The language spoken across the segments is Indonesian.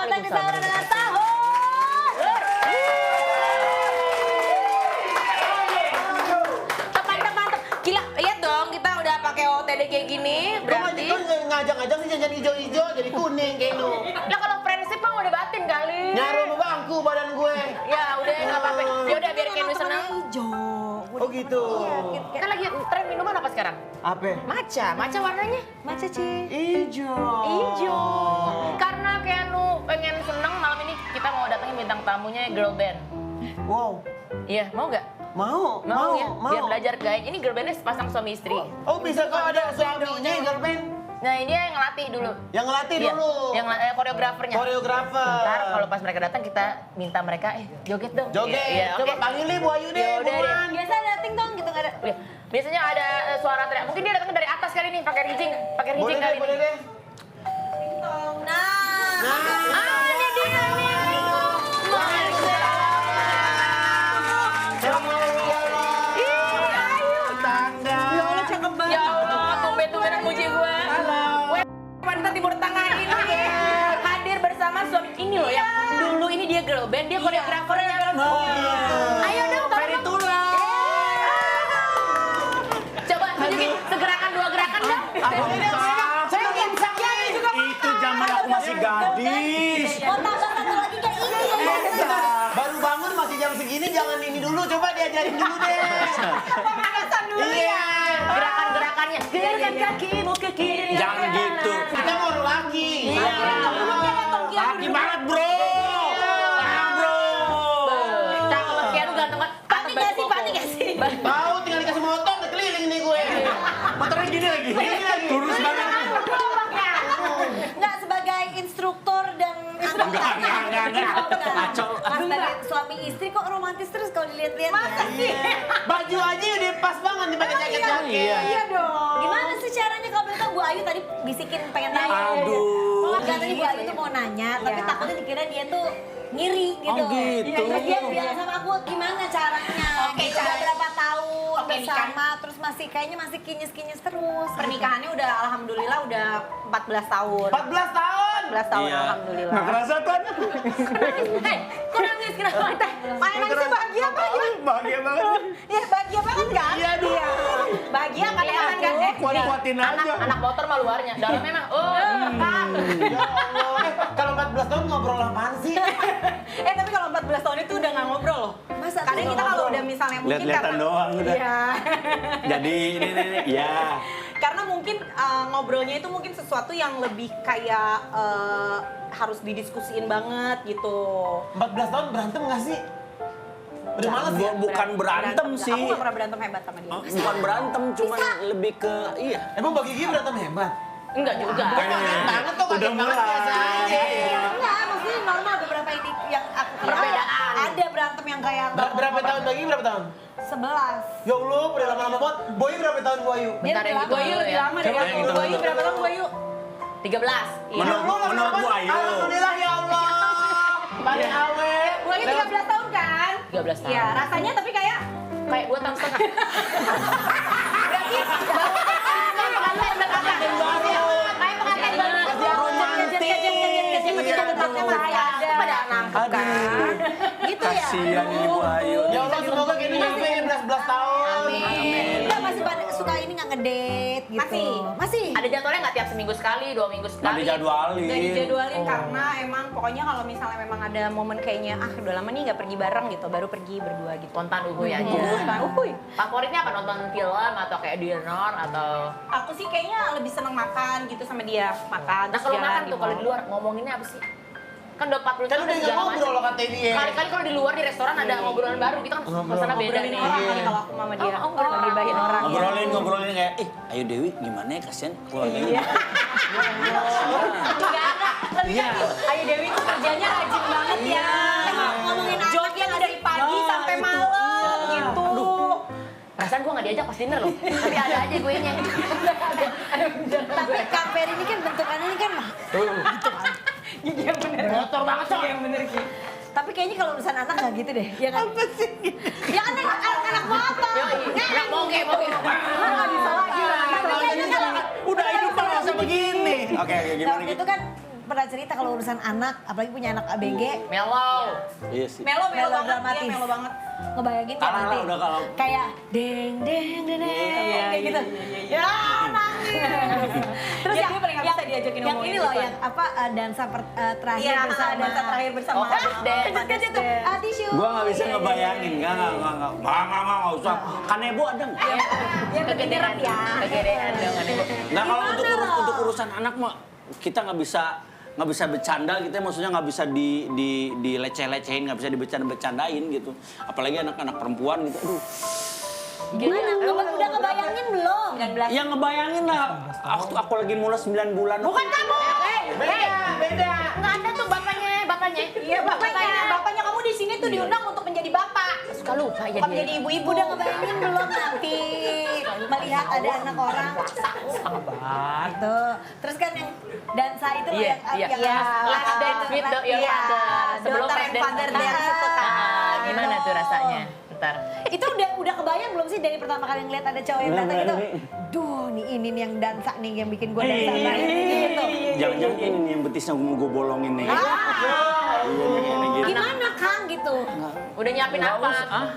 Waalaikumsalam. Mantap. Gila, lihat dong kita udah pakai OTD kayak gini, berarti. Kok ngajak-ngajak sih jajan hijau-hijau jadi kuning kayak lu. Lah kalau friendship mah udah batin kali. Nyaru sama bangku badan gue. Ya udah nggak apa-apa. Ya udah biar Kendu senang. Oh gitu. Kan lagi tren minuman apa sekarang? Apa? Matcha warnanya? Matcha Ci. Hijau. Karena Kendu pengen seneng malam ini kita mau datengin bintang tamunya girl band. Wow. Iya, mau nggak? Mau Ya? Biar belajar guys. Ini girl bandnya sepasang suami istri. Oh bisa kalau ada suaminya girlband Nah ini yang ngelatih dulu. yang ngelatih Iya, dulu. yang koreografernya. Koreografer. Ntar kalau pas mereka datang kita minta mereka joget dong. Joget. Iya, Coba oke. panggil nih Bu Ayu deh, Ya udah deh. buruan. Biasa ada ting dong gitu nggak ada. Iya. Biasanya ada suara teriak. Mungkin dia datang dari atas kali nih pakai rincing Boleh kali deh, boleh ini. deh. Nah. Ah, ini dia nih. Tangga. Ya Allah cakep banget. Ya Allah, tumben-tumbenan muji gue. Halo. Wanita Timur Tengah ini hadir bersama suami ini loh ya. Dulu ini dia girl band, dia koreografernya. Oh gitu. Ayo dong, Ferry Tulang. Coba tunjukin segerakan dua gerakan dong. Aduh, saya ingin sakit juga. Itu zaman aku masih gadis. Oh tambah satu lagi kayak ini. Baru bangun masih jam segini, jangan ini dulu. Coba diajarin dulu deh. Pemanasan dulu Iya. Gerakan-gerakannya. Gerakan kakimu ke kiri. Jangan gitu. Kita mau lagi. Laki banget bro. Ah bro. Cakep banget, Kianu ganteng banget. Panik nggak sih? Panik nggak sih? Tahu tinggal dikasih motor, udah keliling nih gue. Motornya gini lagi. Lurus banget. Nggak sebagai instruktur dan Enggak. Kacau. Pas tadi suami istri kok romantis terus kalau dilihat-lihat. Masa sih? Baju aja udah pas banget nih pakai jaket-jaket. Iya dong. Gimana sih caranya kalau boleh tahu Bu Ayu tadi bisikin pengen tanya. Aduh. Enggak tadi Bu Ayu tuh mau nanya, tapi takutnya dikira dia tuh ngiri gitu. Oh, gitu. Terus dia bilang sama aku gimana caranya? Oke, Gitu, udah berapa tahun Oke, bersama, terus masih kayaknya masih kinyis-kinyis terus. Pernikahannya udah alhamdulillah udah 14 tahun. 14 tahun. 14 tahun Iya. alhamdulillah. Nggak kerasa kan? Hei, kok nangis kenapa? Main nangisnya bahagia banget. Bahagia banget. Iya bahagia banget kan? Iya dong. Bahagia kelihatan kan? Kuat-kuatin aja. Anak motor mah luarnya, dalamnya memang. Oh, lengkap. Ya Allah. Kalau 14 tahun ngobrol apaan sih? Tapi kalau 14 tahun itu udah nggak ngobrol loh. Masa Kadang tuh kita kalau ngobrol? udah misalnya mungkin Lihat-lihatan doang udah. Iya. Jadi ini ya. Karena mungkin ngobrolnya itu mungkin sesuatu yang lebih kayak harus didiskusiin banget gitu. 14 tahun berantem nggak sih? Udah males ya? Bukan berantem sih. Aku nggak pernah berantem hebat sama dia. Bukan berantem, cuman lebih ke iya. Emang Mbak Gigi berantem hebat? Enggak juga. Kaget banget kok, kaget banget biasa aja. Enggak, maksudnya normal beberapa ini yang aku kira Perbedaan. ada berantem yang kayak Berapa tahun Mbak Gigi berapa tahun? 11. Ya Allah, udah lama-lama banget. Boy berapa tahun Bu Ayu? Bentar ya, Gue gue lebih lama dari Coba aku. yang hitung Gue dulu. berapa tahun gue yuk? 13. Iya. Menurut Bu Ayu. Alhamdulillah ya Allah. Balik awet. Gue 13 tahun kan? 13 tahun. Iya, rasanya tapi kayak Kayak 2 tahun setengah. berarti pada nangkep kan. Gitu ya. Kasihan ini Bu Ayu. Ya Allah, semoga gini nyampe 11 tahun. Enggak masih pada suka ini nggak ngedate gitu. Masih. Ada jadwalnya nggak tiap seminggu sekali, 2 minggu Nggak sekali? dijadwalin. Gak dijadwalin karena emang pokoknya kalau misalnya memang ada momen kayaknya udah lama nih nggak pergi bareng gitu, baru pergi berdua gitu. Spontan uhuy aja. Uhuy. Favoritnya apa, nonton film atau kayak dinner atau? Aku sih kayaknya lebih seneng makan gitu sama dia, makan. Nah terus kalau jalan makan di tuh kalau di mall. luar ngomonginnya apa sih? Kan udah 40 Kan tahun udah nggak segala ngobrol macam. loh kata dia. Kali-kali kalau di luar di restoran ada ngobrolan baru, kita kan suasana beda Ngobrolin nih. orang Iya. kali kalau aku sama dia. Oh, ngobrolin Ngegibahin orang. Ngobrolin kayak, ayo Dewi gimana ya kasihan keluarganya. Iya. Enggak ada. Lebih Iya. kan, Ayu Dewi tuh kerjanya rajin banget ya. Ngomongin anak Jobnya tuh dari pagi sampai malam gitu. Perasaan gue nggak diajak pas dinner loh, tapi ada aja gue nya. Tapi Kak Ferry ini kan bentukannya ini kan Iya bener. Motor banget coy. Yang bener Ki. tapi kayaknya kalau urusan anak nggak gitu deh. Ya kan? Apa sih? Ya kan anak motor. Anak moge. Nggak bisa lagi. Tapi kayaknya kalau Udah hidup mah nggak usah begini. Oke, gimana waktu gitu? itu kan pernah cerita kalau urusan anak, apalagi punya anak ABG, Mellow. Iya sih. Melo banget, dramatis. iya melo banget. Ngebayangin kayak Kalah nanti lah, udah kalah. kayak deng deng deng deng kayak gitu. Ya nangis. Terus Dia paling nggak bisa diajakin yang ngomongin ini loh gitu. yang apa dansa terakhir Iya, bersama. dansa terakhir bersama. Oh, Father's Day. Terus kan dia tuh tisu. Gua nggak bisa Iya, iya, ngebayangin, iya. nggak usah. Kanebo ada nggak? Dia Kegedean ya. Kegedean dong Ane. Nah kalau untuk Gimana? untuk urusan anak mah kita nggak bisa bercanda gitu ya, maksudnya nggak bisa dileceh-lecehin, nggak bisa dibercanda-bercandain gitu. Apalagi anak-anak perempuan gitu. Aduh. Gimana? Udah ngebayangin belum? 19. Ya ngebayangin lah, aku lagi mulai 9 bulan. Bukan kamu. Beda. Nggak ada tuh bapaknya. Iya, bapaknya kamu di sini tuh diundang untuk menjadi bapak. Suka lupa ya Bukan dia. menjadi ibu-ibu. Udah ngebayangin belum nanti melihat ada anak orang Sabar. gitu. Terus kan yang dansa itu loh Iya, yang iya. yang Last Dance with your Iya. father. Sebelum Daughter First and Dance Father with Dance your itu kan. Ah, gimana tuh rasanya? Ntar. Itu udah kebayang belum sih dari pertama kali ngeliat ada cowok yang datang gitu? Duh, nih ini nih yang dansa nih yang bikin gue dansa banget gitu. Jangan-jangan ini nih yang betisnya mau gue bolongin nih. Iya nih, ini gitu. Gimana Kang gitu? Udah nyiapin Nggak apa? usah, ah.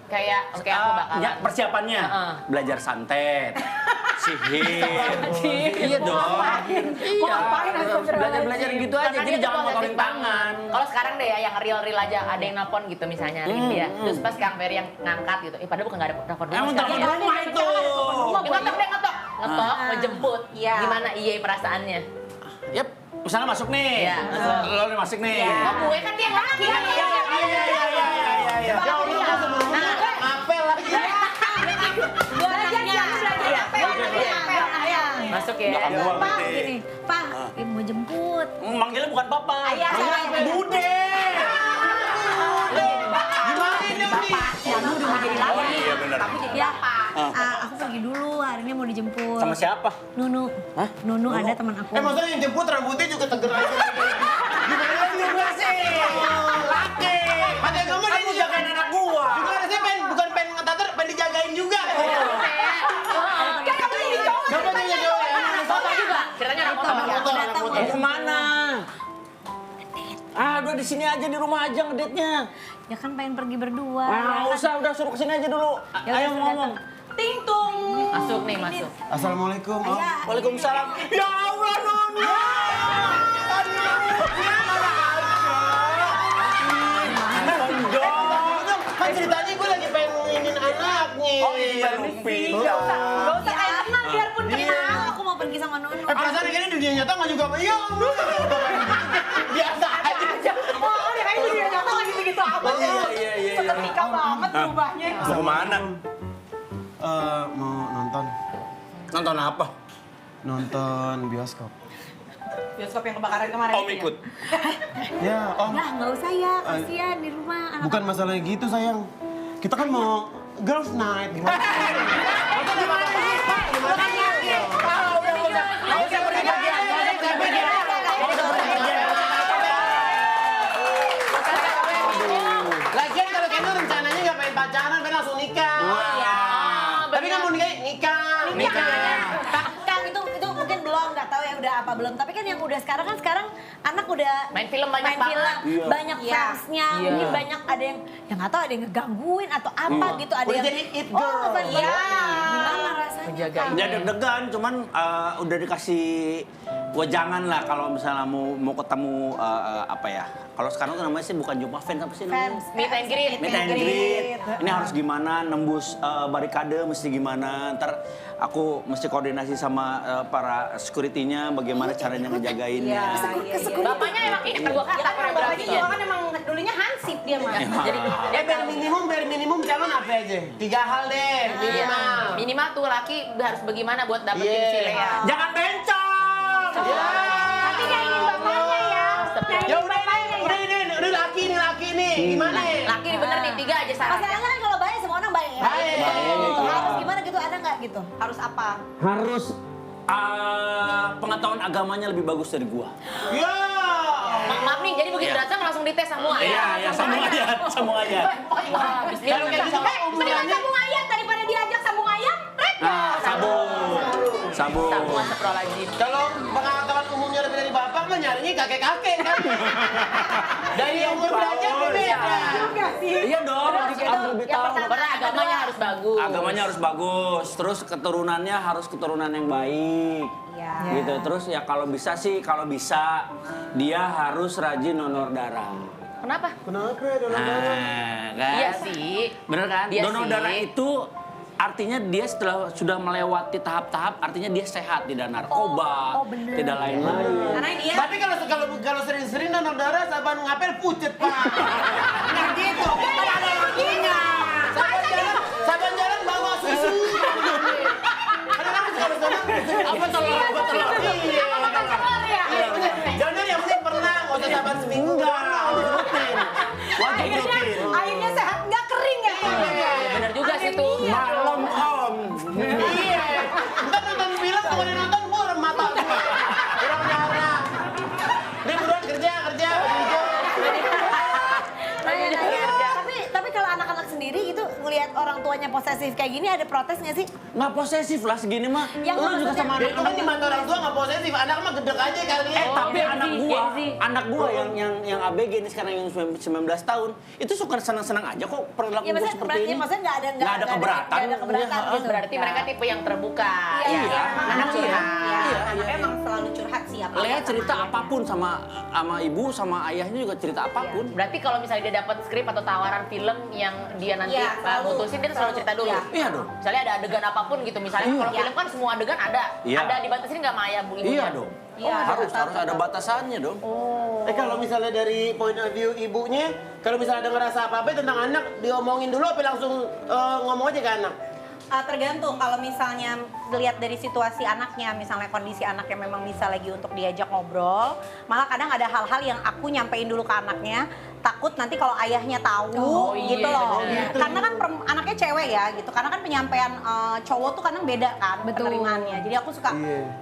Kayak oke aku bakal. Ya, persiapannya Heeh. belajar santet, sihir. Iya dong. Iya. Belajar gitu aja. Jadi jangan motorin tangan. Kalau sekarang deh ya yang real aja ada yang nelpon gitu misalnya dia. Terus pas Kang Ferry yang ngangkat gitu. Padahal bukan nggak ada telepon rumah. Emang sekarang. telepon rumah itu. Ngetok deh ngetok. Ngetok mau jemput. Iya. Gimana iya perasaannya? Yap, misalnya masuk nih. Iya. Lo udah masuk nih. Oh gue kan dia laki. Ya Allah, sebelumnya ngapel lagi. Gue anaknya. Masuk ya. Belakang gua Pak, berarti. gini, Pak, mau jemput. Manggilnya bukan papa. Ayah. Manggilnya Bude. Gimana ini nih? Kamu udah mau jadi laki. Iya benar. Kamu jadi Ya, bapak. aku pergi dulu, hari ini mau dijemput. Sama siapa? Nunu. Hah? Nunu ada teman aku. Maksudnya yang jemput rambutnya juga teger aja. Gimana juga sih? Laki. Ada kamu Aku jagain anak gua. juga harusnya bukan pengen ngetater, pengen dijagain juga. Kan kamu jadi cowok. Kamu jadi cowok ya? Foto juga. Ceritanya orang foto. Anak motor, anak motor. Mau kemana? Ah, udah di sini aja, di rumah aja ngedate-nya. Ya kan pengen pergi berdua. Ah, usah, udah suruh kesini aja dulu. Ya udah, Ayo suruh ngomong. Ting tung. Masuk nih masuk. Assalamualaikum. Om. Ayah. Waalaikumsalam. Ya Allah, Nona. Kan ceritanya gue lagi pengen nginin anaknya. Oh iya, Lupi. Gak usah kayak tenang biarpun Iya, kenal. aku mau pergi sama Nunu. Perasaan kayaknya dunia nyata nggak juga. Iya, Om. Biasa aja. Oh, dia kayak dunia nyata lagi begitu apa? Iya. Seketika banget berubahnya. Mau kemana? Mau nonton. Nonton apa? Nonton bioskop. Bioskop yang kebakaran kemarin. Om ikut. Ya, Om. Nah, nggak usah ya, kasihan di rumah anak. Bukan masalah gitu, sayang. Kita kan mau girls night. Gimana? Lagian kalau Keno rencananya nggak pengen pacaran, pengen langsung nikah. Tapi kan mau nikah. Kang itu mungkin belum, nggak tahu ya udah apa belum. Tapi kan yang udah sekarang anak udah Main film banyak main banget. film, Iya. banyak Iya. fansnya, Iya. mungkin banyak ada yang nggak tahu ada yang ngegangguin atau apa gitu, ada Udah yang jadi it girl. fans Iya. banget. Gimana rasanya? Menjagain. Kang? Ya deg-degan, cuman udah dikasih wejangan lah kalau misalnya mau ketemu apa ya. Kalau sekarang tuh namanya sih bukan jumpa fans, apa sih namanya? Fans. Meet and greet. Meet and greet. Ini harus gimana, nembus barikade mesti gimana. Ntar aku mesti koordinasi sama para security-nya bagaimana caranya ngejagainnya. Bapaknya emang ini kedua kata Ya kan bapaknya koreografinya. juga kan emang dulunya hansip dia mah. Jadi dia Bare minimum calon apa aja? 3 hal deh, minimal. minimal tuh laki harus bagaimana buat dapetin Iya. si Lea. Jangan bencong! Tapi nyaingin bapaknya ya. Ya udah laki nih. Gimana ya? Laki ini bener nih 3 aja syaratnya. Masalahnya kan kalau baik semua orang baik ya. Baik. Harus gimana gitu, ada nggak gitu? Harus apa? Harus pengetahuan agamanya lebih bagus dari gua. Ya. Maaf nih, jadi begitu Iya. datang langsung dites semua ya. Iya, sambung aja. Wah, bismillah. Kalau kayak gitu kan Mendingan umurannya. sambung ayat daripada diajak sambung ayam. Nah, sabun. Sabun astagfirullahaladzim. Kalau pengetahuan umumnya lebih dari bapak mah nyarinya kakek-kakek kan. Dari umur belajar beda. Iya dong, harus lebih tahu. Karena agamanya harus bagus. Agamanya harus bagus, terus keturunannya harus keturunan yang baik. Iya. Gitu. Terus ya kalau bisa dia harus rajin donor darah. Kenapa? Kenapa ya donor darah? Nah, kan? Iya sih. Bener kan? Iya Donor sih. darah itu artinya dia sudah melewati tahap-tahap, artinya dia sehat, tidak narkoba, bener. tidak lain-lain. Karena dia Tapi kalau sering-sering donor darah saban ngapel pucet, Pak. Nah gitu. Kan ada lagunya. Saban jalan bawa susu. Kadang-kadang kalau sana apa telur? Iya. Iya, donor yang penting pernah, nggak usah saban seminggu. Harus rutin. Wajib rutin. Airnya sehat, nggak kering ya? Bener juga sih tuh. Malam om. Iya. Ntar nonton film, kalau nonton burem mata gua. Kurang jarang. Dia buruan kerja. Tapi kalau anak-anak sendiri itu ngelihat orang tuanya posesif kayak gini ada protes nggak sih? Nggak posesif lah segini mah. Yang Lu juga maksudnya- sama Itu kan di mata orang tua nggak posesif, anak mah gedek aja kali ya. Tapi Gen Z, anak gua yang ABG ini sekarang yang 19 tahun itu suka senang-senang aja kok perilaku Ya gua maksudnya seperti ini. maksudnya nggak ada Nggak ada keberatan. nggak ada keberatan Iya, gitu. Berarti mereka tipe yang terbuka. Iya. Ya. Anak Iya, curhat. anaknya emang selalu curhat sih apa. Lea cerita apapun sama ibu sama ayahnya juga cerita apapun. Berarti kalau misalnya dia dapat skrip atau tawaran film yang dia nanti Iya, selalu. mutusin, dia tuh selalu cerita dulu. Iya. Iya dong. Misalnya ada adegan apapun gitu, misalnya kalau Iya. film kan semua adegan ada. Iya. Ada dibatasin nggak sama ayah bu ibunya? Iya dong. Iya, harus ada ada batasannya dong. Kalau misalnya dari point of view ibunya, kalau misalnya ada ngerasa apa-apa tentang anak, diomongin dulu apa langsung ngomong aja ke anak? Tergantung kalau misalnya dilihat dari situasi anaknya, misalnya kondisi anaknya memang bisa lagi untuk diajak ngobrol, malah kadang ada hal-hal yang aku nyampein dulu ke anaknya, takut nanti kalau ayahnya tahu Oh, iya, gitu loh. benar. Karena kan anaknya cewek ya gitu, karena kan penyampaian cowok tuh kadang beda kan penerimaannya. Jadi aku suka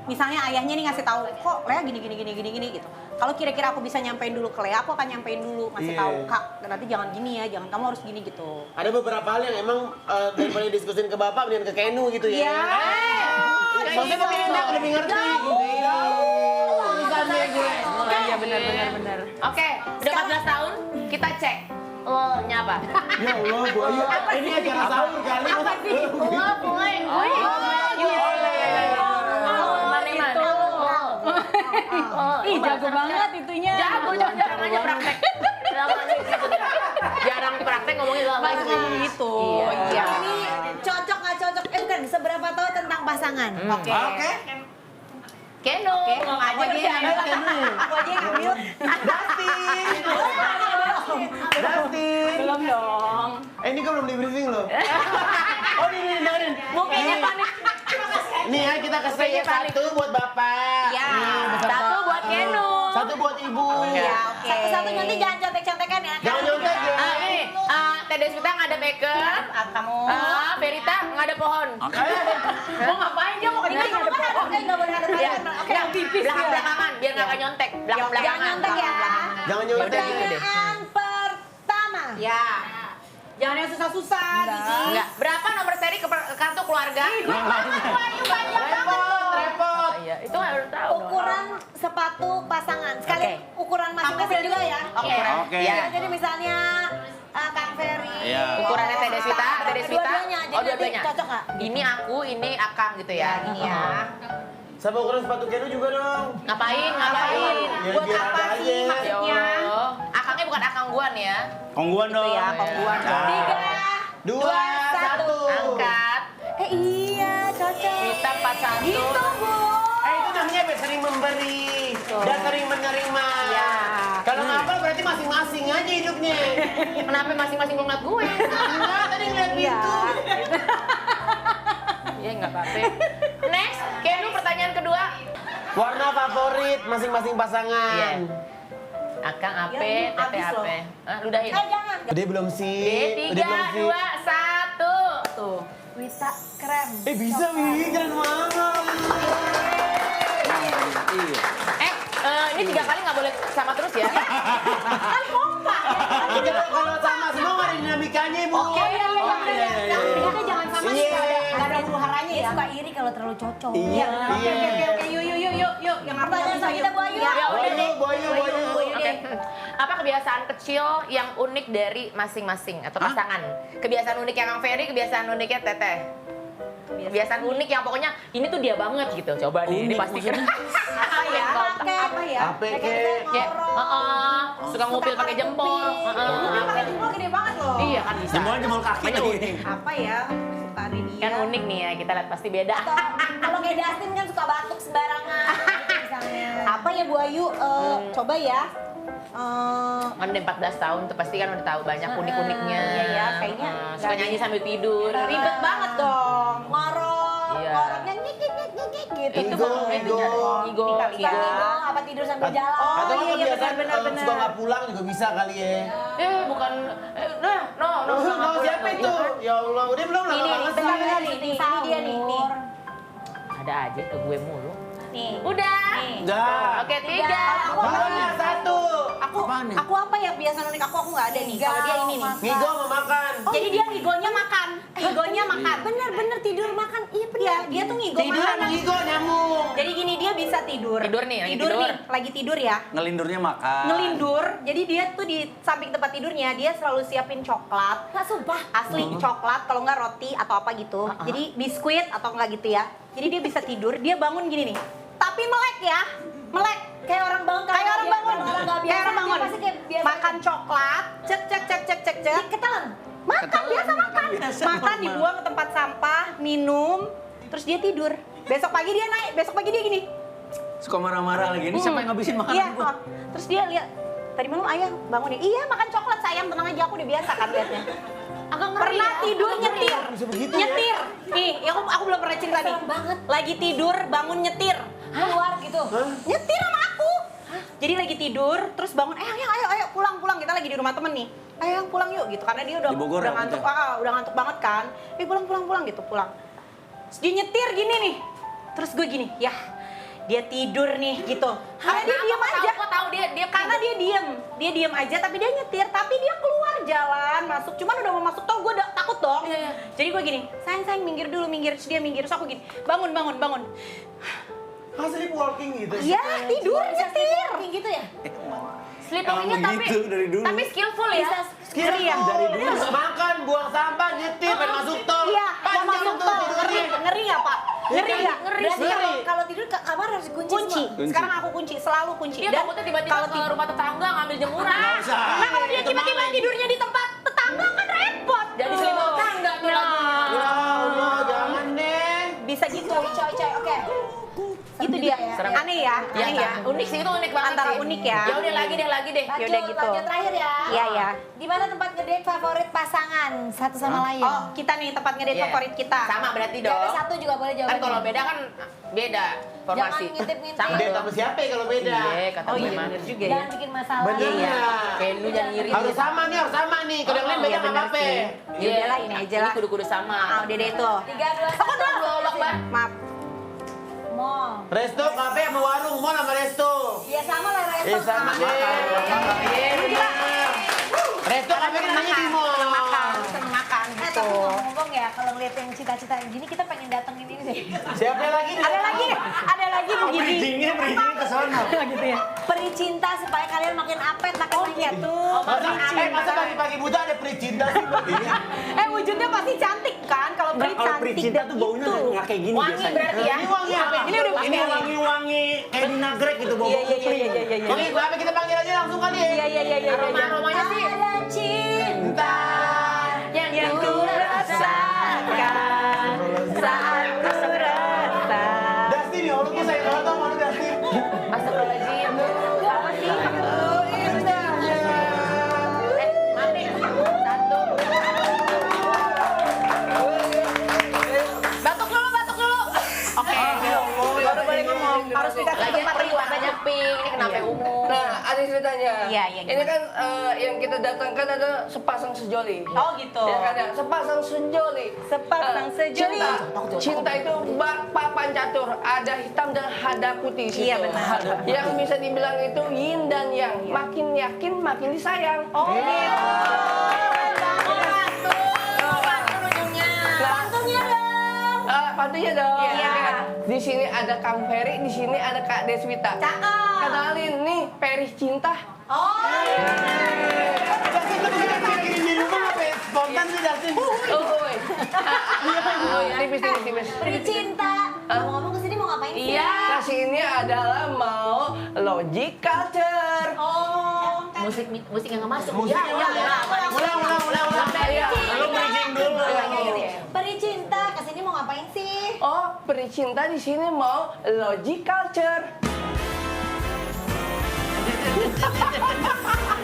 misalnya ayahnya nih ngasih tahu, kok Lea gini gitu. Kalau kira-kira aku bisa nyampein dulu ke Lea, aku akan nyampein dulu ngasih tahu, Kak, nanti jangan gini ya, jangan kamu harus gini gitu. Ada beberapa hal yang emang daripada diskusin ke bapak, mendingan ke Kenu gitu ya. Iya. Soalnya lebih enak, lebih ngerti. Misalnya gue. Iya benar. Oke, udah 14 tahun, kita cek. Nya apa? Ya Allah, Bu Ayu. Ini acara sahur kali. Apa sih? Mulai. Ih, jago banget itunya. Jago, jarang aja praktek. Jarang praktek ngomongin lama Gitu. Iya. Ini cocok nggak cocok? Bukan, seberapa tahu tentang pasangan? Oke. Keno, Ngomong aja dia. Aku aja yang mute. Dustin. belum dong. Ini kan belum di briefing loh. Oh, ini dengerin. Mukanya panik. Nih ya, kita kasih satu buat bapak. Ya. Satu buat Keno. Satu buat ibu. Ya, oke. Satu-satu nanti jangan contek-contekan ya. Jangan nyontek ya. Ini, Teh Deswita nggak ada makeup. Kamu. Verita nggak ada pohon. Mau ngapain dia? Mau Ini nggak ada pohon. nggak boleh ada Ya, pasangan. Oke. yang pipis belakang-belakangan biar nggak nyontek. Belakang-belakangan. Jangan nyontek ya. Jangan nyontek. Pertanyaan pertama. Ya. Jangan yang susah-susah gitu. Enggak. Berapa nomor seri ke kartu keluarga? Repot. Iya, itu harus tahu. dong. Ukuran sepatu pasangan. Sekali Oke. ukuran masing-masing juga ya. Oke. Oke. Iya. Jadi misalnya Kang Ferry. Iya. Ukurannya Teh Deswita, Teh Deswita. Dua-duanya. Jadi Oh, dua-duanya. nanti cocok nggak? Ini aku, ini Akang gitu ya. Gini ya. Sama ukuran sepatu Kenu juga dong. Ngapain? Ya, Buat biar apa ada sih aja. maksudnya? Ya Allah. Akangnya bukan Akang Guan ya. Kongguan dong. Ya, kongguan. Tiga. Dua, satu. Angkat. Iya, cocok. Kita 41. Gitu, Bu. Itu namanya sering memberi dan sering menerima. Ya. Kalau ngapal berarti masing-masing aja hidupnya. Kenapa masing-masing lu ngeliat gue? Enggak, tadi ngeliat pintu. Iya, nggak apa-apa. Next, Kenu pertanyaan kedua. Warna favorit masing-masing pasangan. Iya. Akang Ya, ape, ini Tete habis loh. ape. Ludahin. Jangan. Udah belum sih? Tiga, dua, satu. Tuh. Wita krem. Bisa, Wi. Keren banget. Iya. Ini 3 kali nggak boleh sama terus ya? Kan kompak. Kalau sama semua nggak ada dinamikanya, Bu. Iya. Jangan sama Iya. nggak ada huru haranya ya. suka iri kalau terlalu cocok. Iya. Oke, yuk. Yang aku Pertanyaan selanjutnya Bu Ayu. Ya udah deh. Boyu. Oke. Apa kebiasaan kecil yang unik dari masing-masing atau pasangan? Kebiasaan unik yang Kang Ferry, kebiasaan uniknya Teteh. Kebiasaan unik yang pokoknya ini tuh dia banget gitu. Coba nih, ini Unik pasti kan. Apa ya? Apa ya? Ya, suka ngupil pakai jempol. Ngupil pakai jempol gede banget loh. Iya kan bisa. Jempol kaki Makanya lagi. unik. Apa ya? Suka ada dia. Kan unik nih ya, kita lihat pasti beda. Kalau kayak Dustin kan suka batuk sembarangan. Gitu misalnya. Apa ya Bu Ayu? Coba ya. Kan udah 14 tahun tuh pasti kan udah tahu banyak unik-uniknya. Iya ya, kayaknya Suka nggak nyanyi ada. sambil tidur. Ribet banget dong. Ngorok, Iya. ngoroknya ngik gitu. Itu Ego, baru ego. ego. Kali ya. Ego, apa tidur sambil jalan. Atau iya, kan kebiasaan benar. suka nggak pulang juga bisa kali ya. Bukan no. No, siapa itu? Ya Allah, udah belum lama Ini banget sih. bentar nih. Ini dia nih. Ada aja ke gue mulu. Nih. Udah. Enggak. Oke, 3. Bangunnya satu. Apaan nih? Aku apa ya kebiasaan unik aku nggak ada nih. Kalau dia ini nih. Ngigo mau makan. Jadi dia ngigonya makan. Ngigonya makan. Bener tidur makan. Iya bener. Iya, dia tuh ngigo Tiduran makan. ngigo nyamuk. Jadi gini dia bisa tidur. Tidur nih, lagi tidur tidur. nih, lagi tidur ya. Ngelindurnya makan. Ngelindur. Jadi dia tuh di samping tempat tidurnya dia selalu siapin coklat. Nggak sumpah. Asli coklat kalau nggak roti atau apa gitu. Jadi biskuit atau enggak gitu ya. Jadi dia bisa tidur, dia bangun gini nih. Tapi melek ya. Melek. Kayak orang bangun. Kayak orang bangun. Kalau orang nggak biasa. Kayak orang bangun. dia pasti kayak biasa. Makan coklat, cek. Ketelan. Makan biasa makan. Makan dibuang ke tempat sampah, minum, terus dia tidur. Besok pagi dia naik, besok pagi dia gini. Suka marah-marah lagi. Ini siapa yang ngabisin makanan Iya, gua? terus dia lihat tadi malam ayah bangun nih. Iya, makan coklat sayang, tenang aja aku udah biasa kan liatnya. Agak ngeri Pernah ya. tidur Agak ngeri nyetir. ya. Bisa begitu ya? Nyetir. Nih, aku belum pernah cerita nih. Serem banget. Lagi tidur, bangun nyetir. Keluar gitu. Nyetir sama aku. Jadi lagi tidur, terus bangun, ayo pulang. Kita lagi di rumah temen nih. Ayo pulang yuk gitu, karena dia udah Di Bogor ya, ngantuk, Tante? udah ngantuk banget kan. Pulang gitu, pulang. Terus dia nyetir gini nih. Terus gue gini, ya dia tidur nih gitu. Karena dia diam aja. Kok tahu dia Karena dia diem aja, tapi dia nyetir, tapi dia keluar jalan, masuk. Cuman udah mau masuk tol, gue udah takut dong. Iya. Jadi gue gini, sayang minggir dulu, terus dia minggir, terus aku gini, bangun. Sleepwalking gitu. Iya, tidur nyetir. Kayak gitu ya. sleepwalkingnya Emang begitu dari dulu. tapi skillful ya. Ngeri ya? Dari dulu makan, buang sampah, nyetir, pengen masuk tol. Iya, mau Panjang masuk tuh tol. tidurnya. Ngeri nggak Pak? Ngeri nggak? Berarti kalau tidur kamar harus dikunci Kunci. semua. Sekarang aku kunci, selalu kunci. Dia takutnya tiba-tiba kalau ke rumah tetangga ngambil jemuran. Nggak usah. Nah, kalau dia Itu tiba-tiba maling. tidurnya di tempat tetangga kan repot. Jadi selingkuh tetangga tuh lagunya. Ya Allah, jangan deh. Bisa gitu. Coy, oke. Itu dia. Serem. Aneh ya? Ya, Aneh ya? unik sih itu unik banget Antara sih. unik ya. Ya udah lagi deh. Lanjut, Yaudah gitu. lanjut terakhir ya. Iya, iya. Di mana tempat ngedate favorit pasangan satu sama lain? Oh, kita nih tempat ngedate Iya. favorit kita. Sama berarti Gak ada dong. satu juga boleh Kan jawabannya. kalau beda kan beda formasi. Jangan ngintip-ngintip. Sama Date dong. sama siapa ya kalau beda? Iya, kata Oh gue iya, mah. bener juga ya. Jangan bikin masalah. Bener Iya. ya. Kayak lu jangan iri. Harus sama nih. Kalau yang lain beda Iya, nggak bener apa-apa. sih. Iya, Yaudah lah, ini aja lah. Ini kudu-kudu sama. Ah, udah deh tuh. 3, 2, 1. Aku dong. Golok, Mbak. Maaf. Mall. Resto, kafe sama warung, mall sama resto. Ya sama lah resto. Sama deh. Iya, bener. Resto, kafe kan namanya di mall. Seneng makan Eh gitu. tapi ngomong-ngomong ya, kalau ngeliat yang cita-cita yang gini kita pengen datengin ini deh. Siapa lagi? Ada lagi begini. Bridgingnya ke sana. Gitu ya. Peri cinta supaya kalian makin apet, makin monyet. Masa pagi-pagi buta ada peri cinta sih buat ini? Wujudnya pasti cantik kan? Kalau peri Kalau cantik cinta dan tuh baunya itu. nggak kayak gini Wangi biasanya. berarti ya. Ini wangi apa? Ini udah Ini wangi-wangi kayak di nagrek gitu bau. Iya. Oke, apa kita panggil aja langsung kali ya? Iya. Aromanya sih. Ada cinta. Yang ku rasakan saat ku rasa. Dustin ya Allah, gue sayang banget sama lu Dustin. Astagfirullahaladzim. Apa sih? Mati. Satu. Batuk dulu. Oke. Baru boleh ngomong. Harus dikasih Lagi tempat pink, warnanya pink. Ini kenapa umum? Nah, ada ceritanya. Iya, Ini kan yang kita datangkan ada sepasang sejoli. Oh gitu. Ya kan ya, sepasang sejoli. Sepasang sejoli. Cinta itu papan catur, ada hitam dan ada putih di situ. Iya, benar. Yang bisa dibilang itu yin dan yang. Makin yakin makin disayang. Oh gitu. Pantun ujungnya. Pantunnya dong. Bantunya dong. Iya. Oke. Di sini ada Kang Ferry, di sini ada Kak Deswita. Cakep. Kenalin nih, Perih Cinta. Oh, Dasin tuh bisa bikin di rumah apa ya? Spontan sih Dasin. Uy. Tipis. Peri cinta. Ngomong-ngomong kesini mau ngapain sih? Iya. Kasih ini adalah mau Logic Culture. oh. Musik yang nggak masuk. Musik Ya, yang nggak masuk. Ulang. Lu bridging dulu. Peri cinta, kesini mau ngapain sih? Oh, Perih Cinta di sini mau Logic Culture.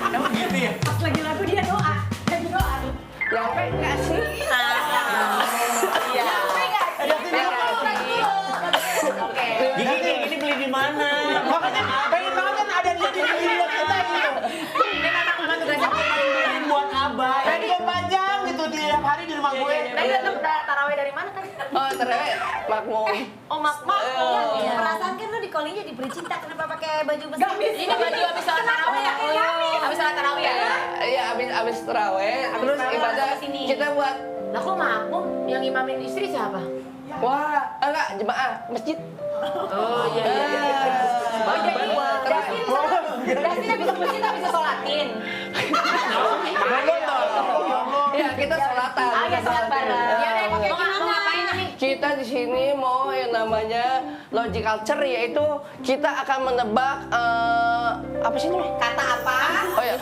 Emang gitu ya? Pas lagi lagu dia doa. Lagi doa. Nyampe nggak sih? Iya. Oke. Gini beli di mana? Makanya pengen banget kan ada dia di video kita gitu. Ini memang tugasnya Beliin buat abah. Radio panjang gitu tiap hari di rumah gue. Tadi datang tarawih dari mana tadi? Oh, ternyata makmum. Oh, mak. Iya, perasaan kan lu di calling jadi peri cinta, kenapa pakai baju besar? Ini baju habis sholat tarawih ya? Habis sholat tarawih ya? Iya, abis terawih, terus tarawih ibadah langsung kesini. kita buat Lah kok makmum yang imamin istri siapa? wah, enggak jemaah masjid. Oh iya. Oh jadi Dasin habis masjid habis sholatin. Ya, kita sholatan. Ah ya sholat bareng. Ya deh, mau ngapain nih? Kita di sini mau yang namanya Logic Culture, yaitu kita akan menebak apa sih ini? Kata apa? Oh ya,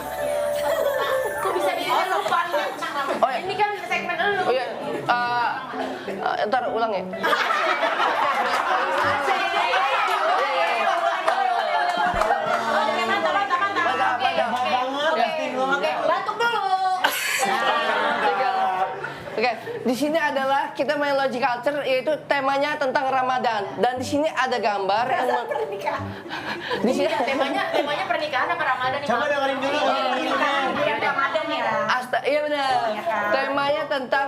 Kok bisa lupa? Oh, ya. Ini kan segmen elu. oh ya, ntar ulang ya. Oke, batuk dulu. Oke, di sini adalah kita main Logic Culture, yaitu temanya tentang Ramadan, dan di sini ada gambar yang di sini Temanya pernikahan apa Ramadan nih? Coba dengerin dulu. Iya, Ramadan ya. iya benar. Temanya tentang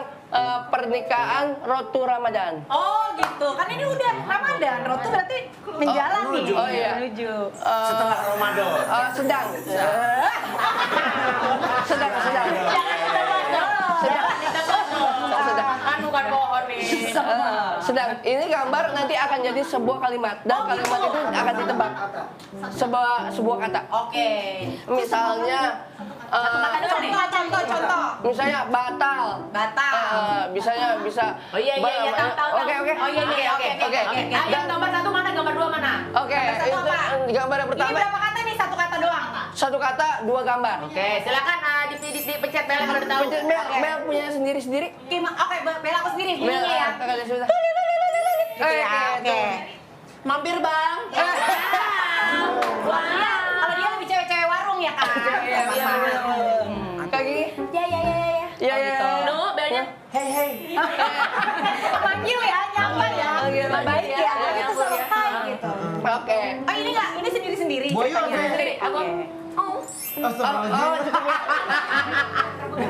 pernikahan Road to Ramadan. Oh gitu, kan ini udah Ramadan, Rotu berarti menjalani. Oh iya. Menuju. Setelah Ramadan. Sedang. Sedang. Kan bukan pohon nih. Sedang. Ini gambar nanti akan jadi sebuah kalimat, dan kalimat itu akan ditebak. Sebuah kata. Oke. Misalnya Contoh. misalnya batal. Batal. Bisa. Oh iya, tahu. Oke. Oh iya, oke. Yang gambar satu mana, gambar dua mana? Oke, Satu itu apa? gambar yang Ini pertama. berapa kata nih? Satu kata doang. Satu kata, dua gambar. Oke, silakan dipencet bel kalau udah tahu. Pencet Mel punya sendiri-sendiri. Oke, bela aku sendiri Mel, bunyinya ya. kakaknya sudah. Oke. Mampir bang. Wah, kalau dia lebih cewek-cewek warung ya kan? Iya. Kayak gini. Ya. Iya. No, belnya. Hey. Panggil ya, nyapa ya. Baik ya, itu selesai gitu. Oke. Oh ini nggak, ini sendiri-sendiri. Boyo, ceritanya. Boyo. Sendiri, aku. Astagfirullahaladzim.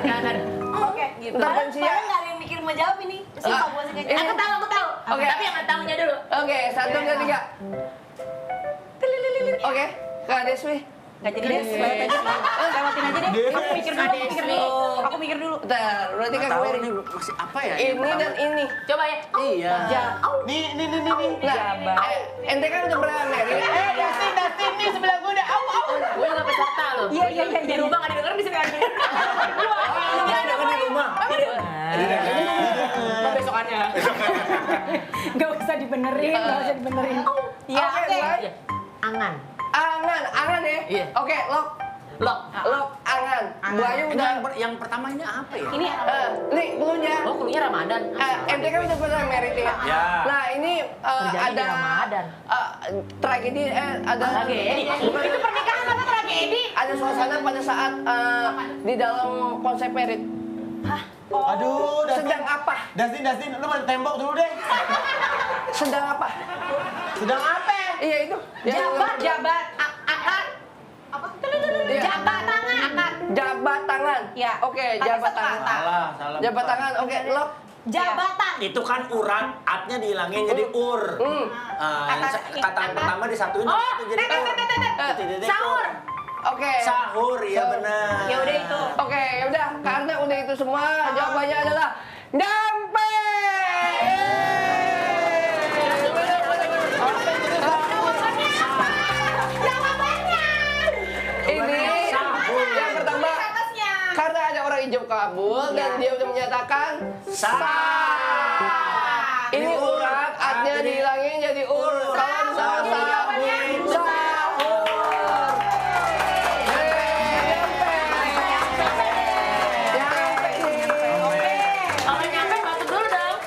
Jangan. Oke, gitu. Ntar Padahal Pensia. nggak ada yang mikir mau jawab ini. Sumpah gue sih Ini- Aku tahu. Oke. Tapi yang nggak tahunya dulu. Oke, 1, 2, 3. Oke, Kak Deswi. Nggak jadi deh, lewatin aja deh. Aku mikir dulu. Bentar, berarti Kak Tahu Ferry. nih masih apa ya? Ini dan ini. Coba ya. Iya. Nih. Nah, ente kan udah pernah married. Dasin nih sebelah gue udah. Gue juga peserta loh. Iya. Di rumah nggak didengar di sini kan. Ada kan di rumah. Besokannya. Gak usah dibenerin, gak usah dibenerin. Iya, Oke, oke. mulai. Angan. Angan ya? Iya. Oke, lock, angan. Buayu Ini udah. yang pertama ini apa ya? Ini Nih, cluenya. Oh, kuliah Ramadan. Ente kan udah pernah married ya? Ya. Nah, ini Terjadi di ada Ramadan. tragedi, ada Tragedi. Itu pernikahan apa tragedi? ada suasana pada saat di dalam konsep married. Aduh, Sedang apa? Dasin, lu main tembok dulu deh. Sedang apa? Sedang apa? Iya itu. jabat. Akad. Iya. Jabat tangan. Jabat tangan. Ya. Oke, Ada jabat satu tangan. kata. Salah. Jabat tangan. Oke, lock. Jabatan. Itu kan urat, atnya dihilangin jadi ur. Kata yang pertama disatuin Oh, itu jadi ur. Sahur. Oke. Sahur, ya benar. Ya udah itu. Oke, ya udah. Karena udah itu semua, jawabannya adalah nyampe. Yeay. Yang pertama, karena ada orang ijab kabul dan dia udah menyatakan sah. Ini urat, artinya dihilangin jadi ur. Kalau misalkan sahur. Kalau nyampe masuk dulu dong.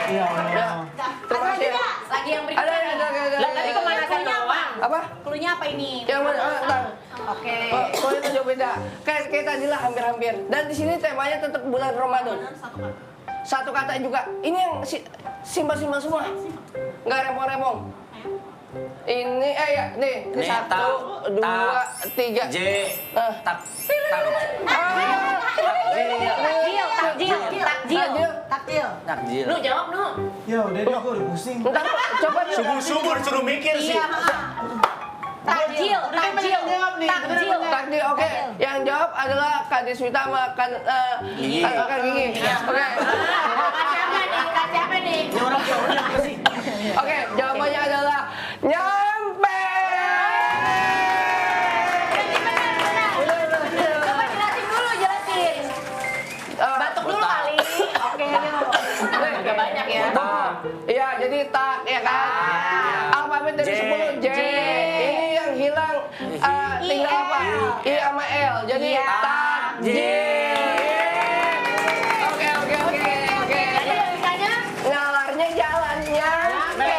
Iya, Allah. Terima kasih ya. Lagi yang Ada. Lah tadi pemanasan doang. Apa? Klunya apa ini? Yang mana? Oke. Oh, itu jauh beda. Kayak tadi lah hampir-hampir. Dan di sini temanya tetap bulan Ramadan. Satu kata juga. Ini yang simpel-simpel semua. Nggak repong-repong. Ini ya, nih. Nih, Satu, dua, tiga. J. Ah. Tak. Takjil. Takjil. Nu jawab Nu. Ya udah deh, gue udah pusing. Ntar coba Subuh-subuh disuruh mikir sih. Iya. Takjil. takdir. Oke. Yang jawab adalah Kak Deswita sama Kak Gigi. Oke. Kak siapa nih? Ini orang jauhnya apa sih? Oke, jawabannya adalah nyampe. Coba jelasin dulu, jelasin. Batuk dulu kali. Oke, yuk. Agak banyak ya. Iya, jadi tak ya kan. Alfabet dari 10 J. Ini yang hilang tinggal apa? I sama L. Jadi takjil. Oke. Jadi logikanya Ngalarnya jalan nyampe.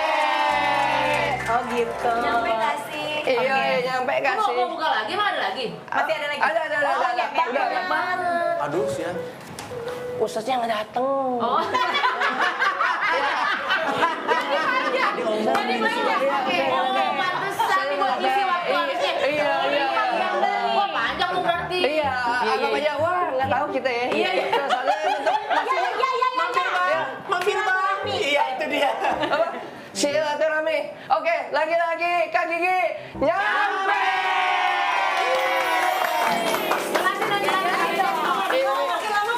Oh gitu. Nyampe gak sih? Iya, nyampe gak mau sih? buka lagi, mah ada lagi. Masih ada lagi? Ada. Udah. Banyak banget. Aduh sih ya. Ustaznya nggak dateng. Oh. Tadi banyak. Oke. Oh, pantesan nih buat isi waktu harusnya. Iya. Wah, panjang lu berarti. Iya, anggap aja wah nggak tahu kita ya. Iya. Soalnya untuk Mampir bang. Iya itu dia. apa? Silaturahmi. Oke, lagi-lagi Kak Gigi nyampe.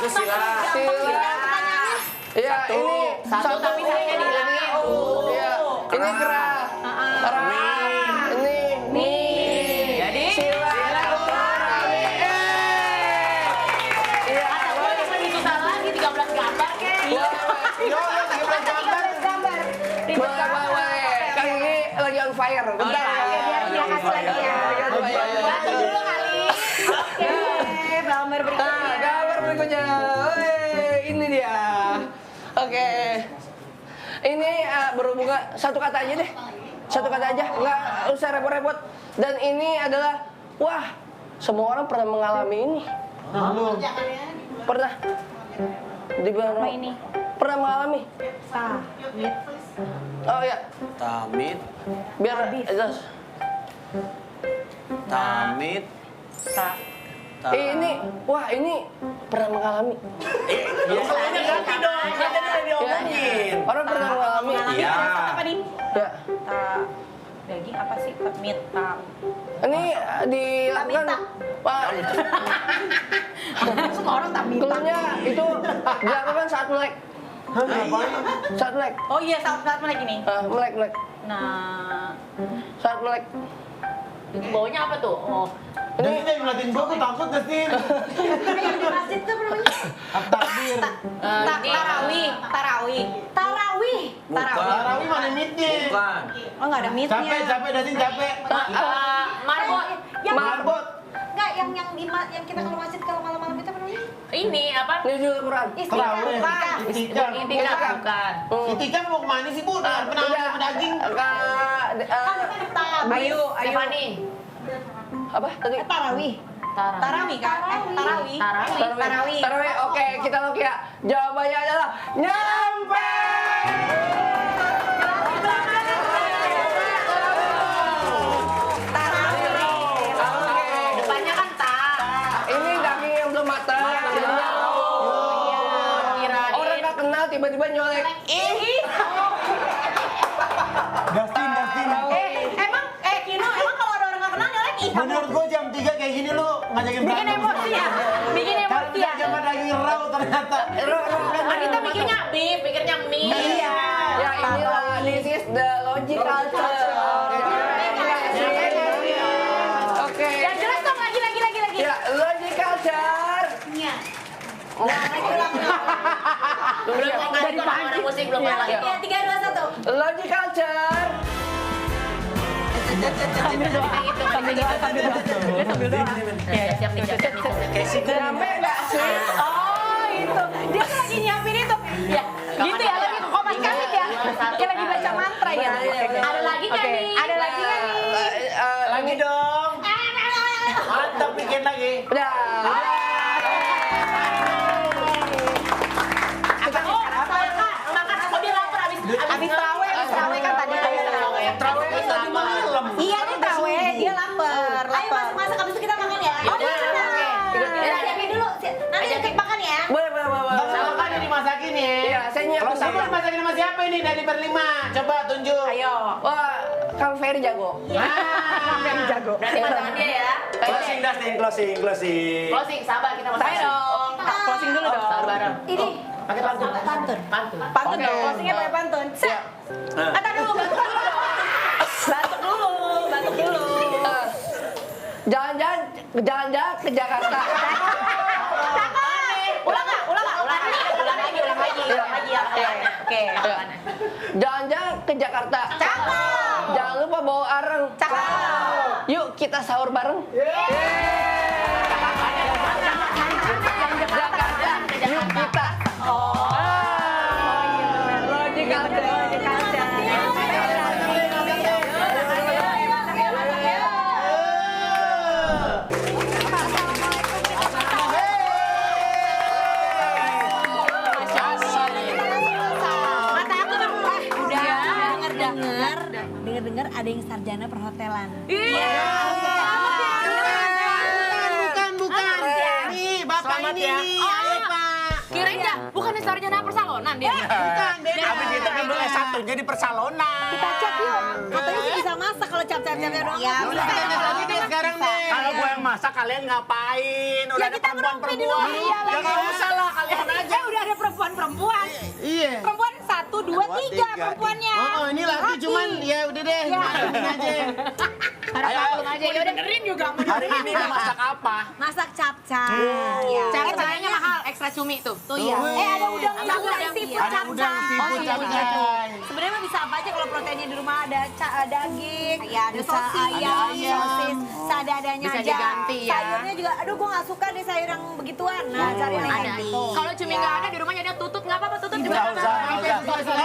Sila. Iya, ini Satu tapi saya dihilangin. Iya, ini kera. Ra. Ini mi. Jadi? Silaturahmi. Iya. Gue yang lebih susah lagi 13 gambar kek. Boleh. Kak Gigi lagi on fire. Bentar. Biar dia kasih lagi ya. Batuk dulu kali. Oke, gambar berikutnya. Nah, gambar berikutnya. Ini dia. Oke. Ini berhubungan satu kata aja deh. Satu kata aja, nggak usah repot-repot. Dan ini adalah, wah, semua orang pernah mengalami ini. Belum. Pernah. Di bulan Apa ini? Pernah mengalami. Oh ya, Tamit. biar jelas. Tamit. Ini, wah ini pernah mengalami. Biasanya ganti dong. Kan tadi udah diomongin. Orang pernah mengalami. Iya. Apa nih? Ya. Daging apa sih? Meat. Ini dilakukan. Tamita. Wah, Semua orang tak minta. keluarnya itu dilakukan saat melek. Hah, ngapain? Saat melek. Oh iya, saat melek ini. Melek. Nah, Saat melek. Itu baunya apa tuh? Oh. Jadi kita yang ngeliatin gue, gue takut gak sih? Yang di masjid tuh namanya Takbir. tarawih. tarawih. Tarawih mana mitnya? Bukan. Oh nggak ada meatnya. Capek, Datin capek. Marbot. Marbot. Enggak, yang kita kalau masjid kalau malam-malam itu apa namanya? Ini apa? Nuzul Quran. Tarawih. Itikaf. Itikaf bukan. Itikaf mau kemana sih, Bu? Pernah makan daging? Ayo. Stefani. Apa tadi? Tarawih. Tarawih kan? Tarawih. Tarawih. Oke, kita look ya. Jawabannya adalah nyampe. Depannya kan Ini daging yang belum matang. Jadinya orang tak kenal tiba-tiba nyolek. Dustin. Kino, emang kalau ada orang nggak kenal nyolek Menurut gue jam 3 kayak gini lu ngajakin bikin berantem. emosi ya? Bikin emosi ya? Jangan daging raw ternyata. Kita mikirnya beef, pikirnya mie. Iya. Ya inilah, this is the logic culture. Oke. Yang jelas dong, lagi. closing belum Iya, lagi. iya. Ya, 3, 2, 1. Logic Culture. Sambil doa gitu, sambil doa. Ya, siap nih, siap nih. Nyampe nggak sih? Oh, itu. Dia tuh lagi nyiapin itu. Ya, Gitu ya, lagi ke komat kamit ya. Kayak lagi baca mantra ya. Ada lagi nggak Oke, nih? ada lagi nggak nih? Lagi dong. Mantap bikin lagi. Udah. Makan, oh dia lapar abis Abis terawih kan tadi. Terawih kan tadi malam. Iya nih terawih, dia lapar. Ayo masak-masak abis itu kita makan ya. Oke. Udah siapin dulu. Nanti ikut makan ya. Boleh. Sama kan yang dimasakin ya. Iya, saya nyiapin. Kalau kamu dimasakin sama siapa ini dari berlima? Coba tunjuk. Ayo. Wah, Kang Ferry jago. Jago. Berarti pasangan dia ya. Closing Dustin, closing. Closing, sabar kita masak. Saya dong. Closing dulu dong. Sabar. Ini Pakai pantun. pantun. Pantun. Pantun Oke. dong. Closingnya pakai pantun. Set. Nah. Kata dulu, batuk dulu. Batuk dulu. Jalan-jalan ke Jakarta. Ulang lagi. Oke. Jalan-jalan ke Jakarta. Cakep. Jangan lupa bawa areng. Cakep. Yuk kita sahur bareng. Jakarta. Yuk kita. Logic Culture. Kata aku kan udah dengar ada yang sarjana perhotelan. Bukan. Nih, Bapak ini nih. Ayo, Pak. Kirain dah, bukannya sarjana persalonan dia. Bukan, beda. Habis itu ambil S1 jadi persalonan. Kita cek yuk. Katanya sih bisa masak kalau cap-capnya doang. Iya, Udah kita tes lagi deh sekarang deh. Kalau gue yang masak kalian ngapain? Udah Ya, ada kita perempuan-perempuan. Iya, Ya nggak usah lah kalian aja. Udah ada perempuan. Iya. Perempuan 1, 2, 3 perempuannya. Oh, ini laki cuman ya udah deh. Makan aja. Ayo, belum aja. Ya udah dengerin juga. Hari ini mau masak apa? Masak capcay. Ya. Caranya mahal, ekstra cumi tuh. Tuh ya. Ada udangnya juga, udang. seafood Ada capcay. udang seafood capcay. Sebenarnya mah bisa apa aja kalau proteinnya di rumah ada daging, Iya, ada bisa sosis. ayam, Ada ayam. sosis, seadanya Bisa aja. diganti ya. Sayurnya juga, aduh gue gak suka deh sayur yang begituan. Nah, cari yang Ada. kayak gitu. Kalau cumi nggak ada di rumahnya dia tutut, nggak apa-apa tutut juga. Nggak usah, nggak usah.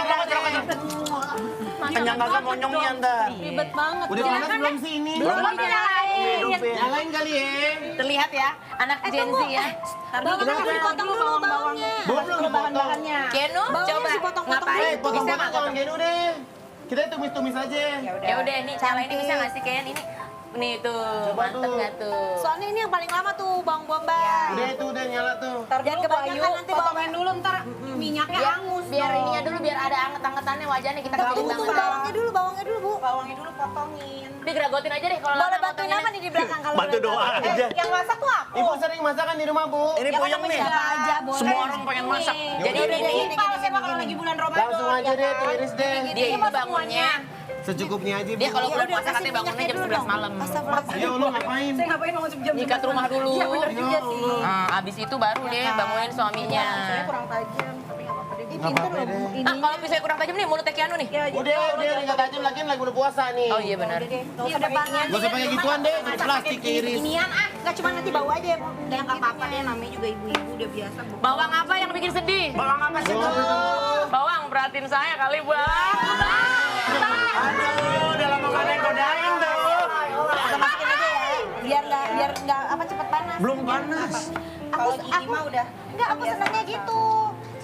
Kenyang kagak monyongnya ntar. Ribet banget. Udah panas belum sih ini? Belum nyalain. Nyalain kali ya. Terlihat ya, anak Gen Z ya. Bawangnya harus dipotong dulu bawangnya. Belum dipotong. Kenu, Bawangnya coba harus dipotong-potong ngapain? dulu. Eh, potong-potong Bisa nggak jangan gini deh. Kita tumis-tumis aja. Ya udah, nih nyala ini bisa nggak sih Ken? Ini nih tuh, Coba mantep tuh. nggak tuh? Soalnya ini yang paling lama tuh bawang bombay. Udah itu udah nyala tuh. Jangan kebanyakan nanti bawangnya dulu ntar minyaknya Biar, hangus. biar ininya dulu, biar ada anget-angetannya wajahnya kita Tapi kepilih tunggu banget. bawangnya dulu Bu. Bawangnya dulu potongin. Digeragotin aja deh kalau Boleh lama bantuin potongnya. apa nih di belakang kalau Bantu boleh doa tahu? aja. Yang masak tuh aku. Ibu sering masakan di rumah, Bu. Ini puyeng nih. Siapa aja boleh. Semua orang pengen masak. Jadi Yaudah, ini Siapa kalau lagi bulan Ramadan? Langsung aja deh, tuh iris deh. dia itu bangunnya, Secukupnya aja, Bu. dia kalau Ya bulan udah, puasa kasih katanya bangunnya minyaknya jam dulu 11 dong. malam. Astagfirullahaladzim. Ya Allah, ngapain? Saya ngapain bangun jam Nyikat rumah dulu. Iya bener juga sih. Abis itu baru deh bangunin suaminya. Saya kurang tajam, tapi nggak apa-apa deh. Pinter apa-apa loh deh. Bu. Ah, kalau pisau kurang tajam nih mulutnya Keanu nih. Udah nggak tajam lagi lagi udah puasa nih. Oh iya benar. Ini udah panas. Gak usah pakai gituan deh, jadi plastik iris. Inian Nggak cuma nanti bau aja ya Bu. Ya nggak apa-apa deh, namanya juga ibu-ibu udah biasa. Bu. Bawang apa yang bikin sedih? Bawang apa sih tuh? Bawang perhatiin saya kali Bang. Aduh, udah lama gak ada yang godain tuh. Kita masukin aja ya. Biar nggak apa cepet panas. Belum panas. Kalau gigi mah udah. Enggak, aku senangnya gitu.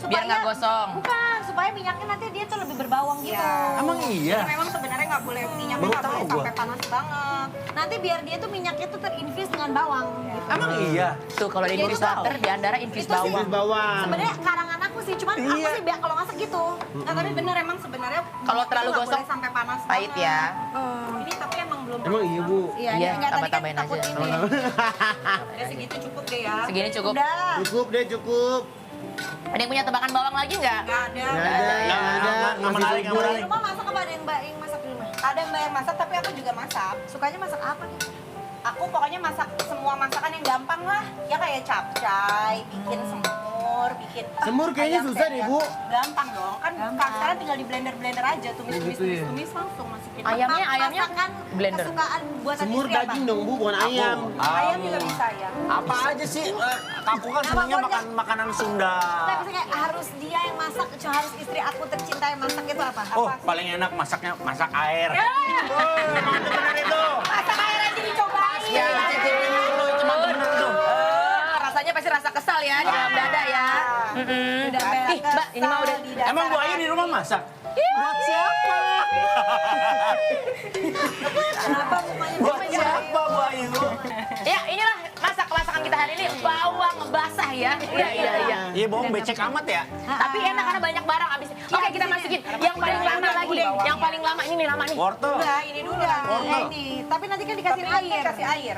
Biar nggak gosong. Bukan, supaya minyaknya nanti dia tuh lebih berbawang gitu. Emang iya? Memang sebenarnya nggak boleh minyaknya Baru nggak boleh tahu sampai gua. panas banget. Nanti biar dia tuh minyaknya tuh terinfus dengan bawang gitu. Emang iya? Tuh kalau di infus water di antara infus Itu sih. bawang. Bawang. Sebenarnya karangan aku sih, cuman aku Iya. sih biar kalau masak gitu. Nah, tapi bener emang sebenarnya Kalau terlalu nggak gosong, boleh sampai panas pahit banget. ya. Ini tapi emang belum Emang iya, Bu. Iya, Iya, enggak, tadi kan tambah-tambahin takut aja. ini. Ya segitu cukup deh ya. Segini cukup. Udah. Cukup deh, cukup. Ada yang punya tebakan bawang lagi nggak? Nggak ada. Nggak ada, nggak ada. Nggak Masih menarik, nggak subur. Di menarik. rumah masak apa ada yang mbak yang masak di rumah? Ada mbak yang masak tapi aku juga masak. Sukanya masak apa nih? Aku pokoknya masak semua masakan yang gampang lah. Ya kayak capcay, bikin semur, bikin. Semur kayaknya ayam susah deh, Bu. Gampang dong, kan sekarang tinggal di blender aja, tumis langsung masukin. Ayamnya Masakan blender. kesukaan buatan Semur istri apa? daging dong, Bu, bukan ayam. Ayam juga bisa ya. Apa aja sih? Aku kan senangnya makan makanan Sunda. Kayak misalnya kayak harus dia yang masak, harus istri aku tercinta yang masak itu apa? Oh, paling enak masaknya masak air. Mantep bener itu. Masak air aja dicobain. Ya, cicipin dulu, itu mantep bener tuh. Rasanya pasti rasa kesal ya di dalam dada ya. Udah Ih, Mbak, ini mah udah. Emang Bu Ayu di rumah masak? Buat siapa? Kenapa mukanya Buat siapa Bu Ayu? Ya, inilah masakan kita hari ini, bawang basah ya. Iya. Iya, bawang becek amat ya. Tapi enak karena banyak barang abis. Oke, kita masukin yang paling lama lagi. Yang paling lama ini nih lama nih. Wortel. Udah, ini dulu. Udah, ini. Tapi nanti kan dikasih air. Kasih air.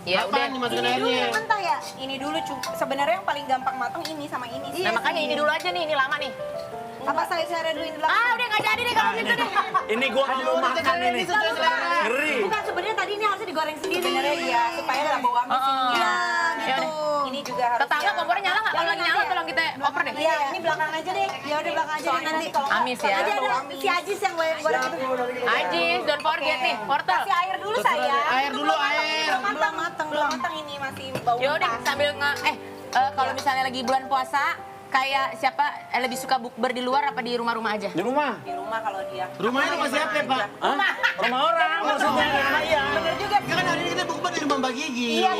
Ya Apa udah. nih masukin Ini dulu airnya? yang mentah ya? Ini dulu sebenarnya yang paling gampang matang ini sama ini sih. Nah, makanya ini dulu aja nih, ini lama nih. Apa saya dulu ini belakang? Ah, udah nggak jadi deh kalau gitu deh. Ini gua nggak mau makan ini. Ngeri. Bukan, sebenarnya tadi ini harusnya digoreng sendiri. Sebenarnya iya, supaya nggak bau amis ininya. Iya, Ya gitu. Ini juga harus. Tetangga kompornya nyala nggak? Kalau lagi nyala tolong kita oper deh. Iya, ini belakang aja deh. Ya udah belakang aja Soalnya nanti. kalau nggak- Amis ya. Jadi ada si Ajis yang goreng itu. Ajis, don't forget nih, wortel. Kasih air dulu sayang. Air dulu, air. Belum matang ini masih bau. Yaudah sambil kalau misalnya lagi bulan puasa, kayak siapa lebih suka bukber di luar apa di rumah-rumah aja? Di rumah. Di rumah kalau dia. Rumahnya rumah siapa, Pak? Hah? Rumah orang maksudnya di rumah iya. Bener juga. Ya kan hari ini kita bukber di rumah Mbak Gigi. Iya.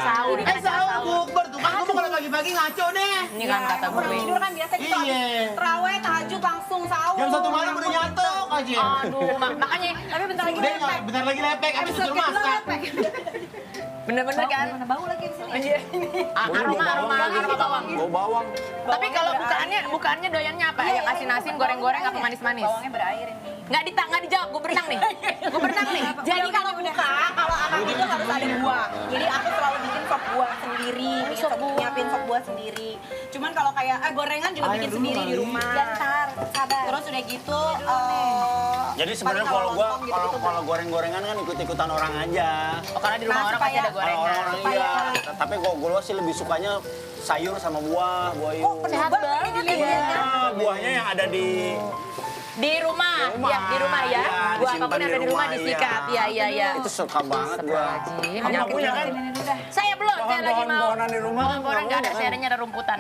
Sahur. Sahur bukber tuh. Kan kamu kalau pagi-pagi ngaco deh. Ini kan kata Baru gue. tidur kan biasa gitu. Iya. Terawih, tahajud langsung sahur. Jam 1 malam udah nyatok aja. Aduh, makanya Tapi bentar lagi Udah lepek. bentar lagi lepek, habis Episode suruh kedua masak. lepek. bener-bener kan Mana bau lagi di sini. aroma bawang. Bau bawang. Tapi kalau bukaannya doyannya apa? Yang asin-asin, goreng-goreng apa manis-manis? Bawangnya berair ini. Nggak dijawab, gue berenang nih. Jadi kalau buka, kalau anak itu harus ada buah. Jadi aku selalu bikin sop buah sendiri, nyiapin sop buah sendiri. Cuman kalau kayak gorengan juga bikin sendiri di rumah. Bentar, sabar. Terus udah gitu, Jadi sebenarnya paling kalau gua lontong gitu-gitu kalau goreng-gorengan kan ikut-ikutan orang aja. Oh, karena di rumah Nah, orang pasti ada supaya- gorengan. Orang-orang iya. Tapi gua sih lebih sukanya sayur sama buah, Bu Ayu. Sehat banget ya. Ah, buahnya yang ada di Di rumah, ya di rumah ya. Iya, Buah disimpan apapun yang ada di rumah iya. disikat. Iya. Itu suka banget gua. Astagfirullahaladzim. Kamu nggak punya kan? Saya belum, saya lagi mau. Pohon-pohonan di rumah kan Pohon-pohonan nggak ada, nggak saya adanya ada rumputan.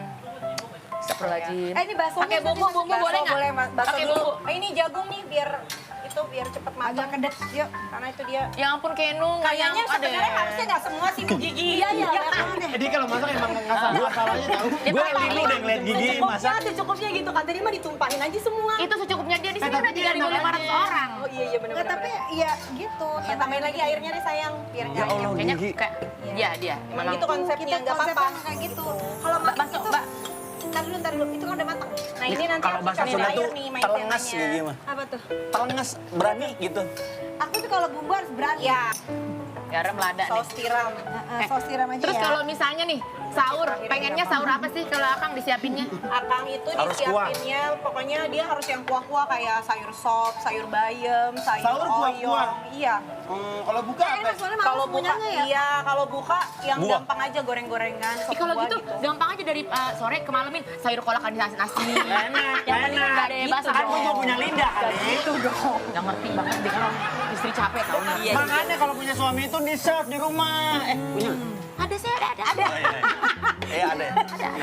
Astagfirullahaladzim. Ini bakso. Pakai bumbu boleh nggak? boleh bakso Pakai dulu. bumbu. Ini jagung nih biar biar cepet matang. Agak kedet, yuk. Karena itu dia. Ya ampun Kenu, nggak Kayaknya nyangka deh. sebenarnya harusnya nggak semua sih Bu Gigi. Iya, Jadi kalau masak emang nggak salah aja tahu. Gue dulu deh ngeliat Gigi masak. Secukupnya gitu kan. Tadi mah ditumpahin aja semua. Itu secukupnya dia di sini tapi udah dia 3.500 orang. Oh iya benar. Nggak, tapi ya gitu. Ya tambahin lagi airnya deh sayang. Biar Ya Allah, Kayaknya Gigi. kayak dia. Memang Memang. itu konsepnya Kita nggak konsepnya apa-apa. kayak gitu. Kalau masak Bakso, itu, Mbak. ntar dulu. Itu kan udah matang. Nah ini nanti Kalau aku bahasa kasih Sunda air tuh nih telengas maizenanya. Gigi mah. Apa tuh? Telengas berani gitu. Aku tuh kalau bumbu harus berani. Ya, Garam lada nih. saus tiram. Saus tiram aja Terus ya. kalau misalnya nih sahur, pengennya sahur apa sih kalau Akang disiapinnya? Akang itu Harus disiapinnya, pokoknya dia harus yang kuah-kuah kayak sayur sop, sayur bayam, sayur Sahur kuah-kuah? oyong. Iya. Kalau buka apa? Enak, soalnya Kalau males buka, punyanya ya. iya. Kalau buka yang Buah. gampang aja goreng-gorengan. Sop Kalau buah gitu gampang aja dari sore ke malamin sayur kolak kan nasi. Enak, Yang penting enak. nggak ada Gitu basah. Kan gue juga punya lidah kan. Gitu dong. Nggak ngerti banget deh kalau istri capek tau nih. Makanya kalau punya suami itu di serve di rumah. Punya? Ada sih ada. Ada.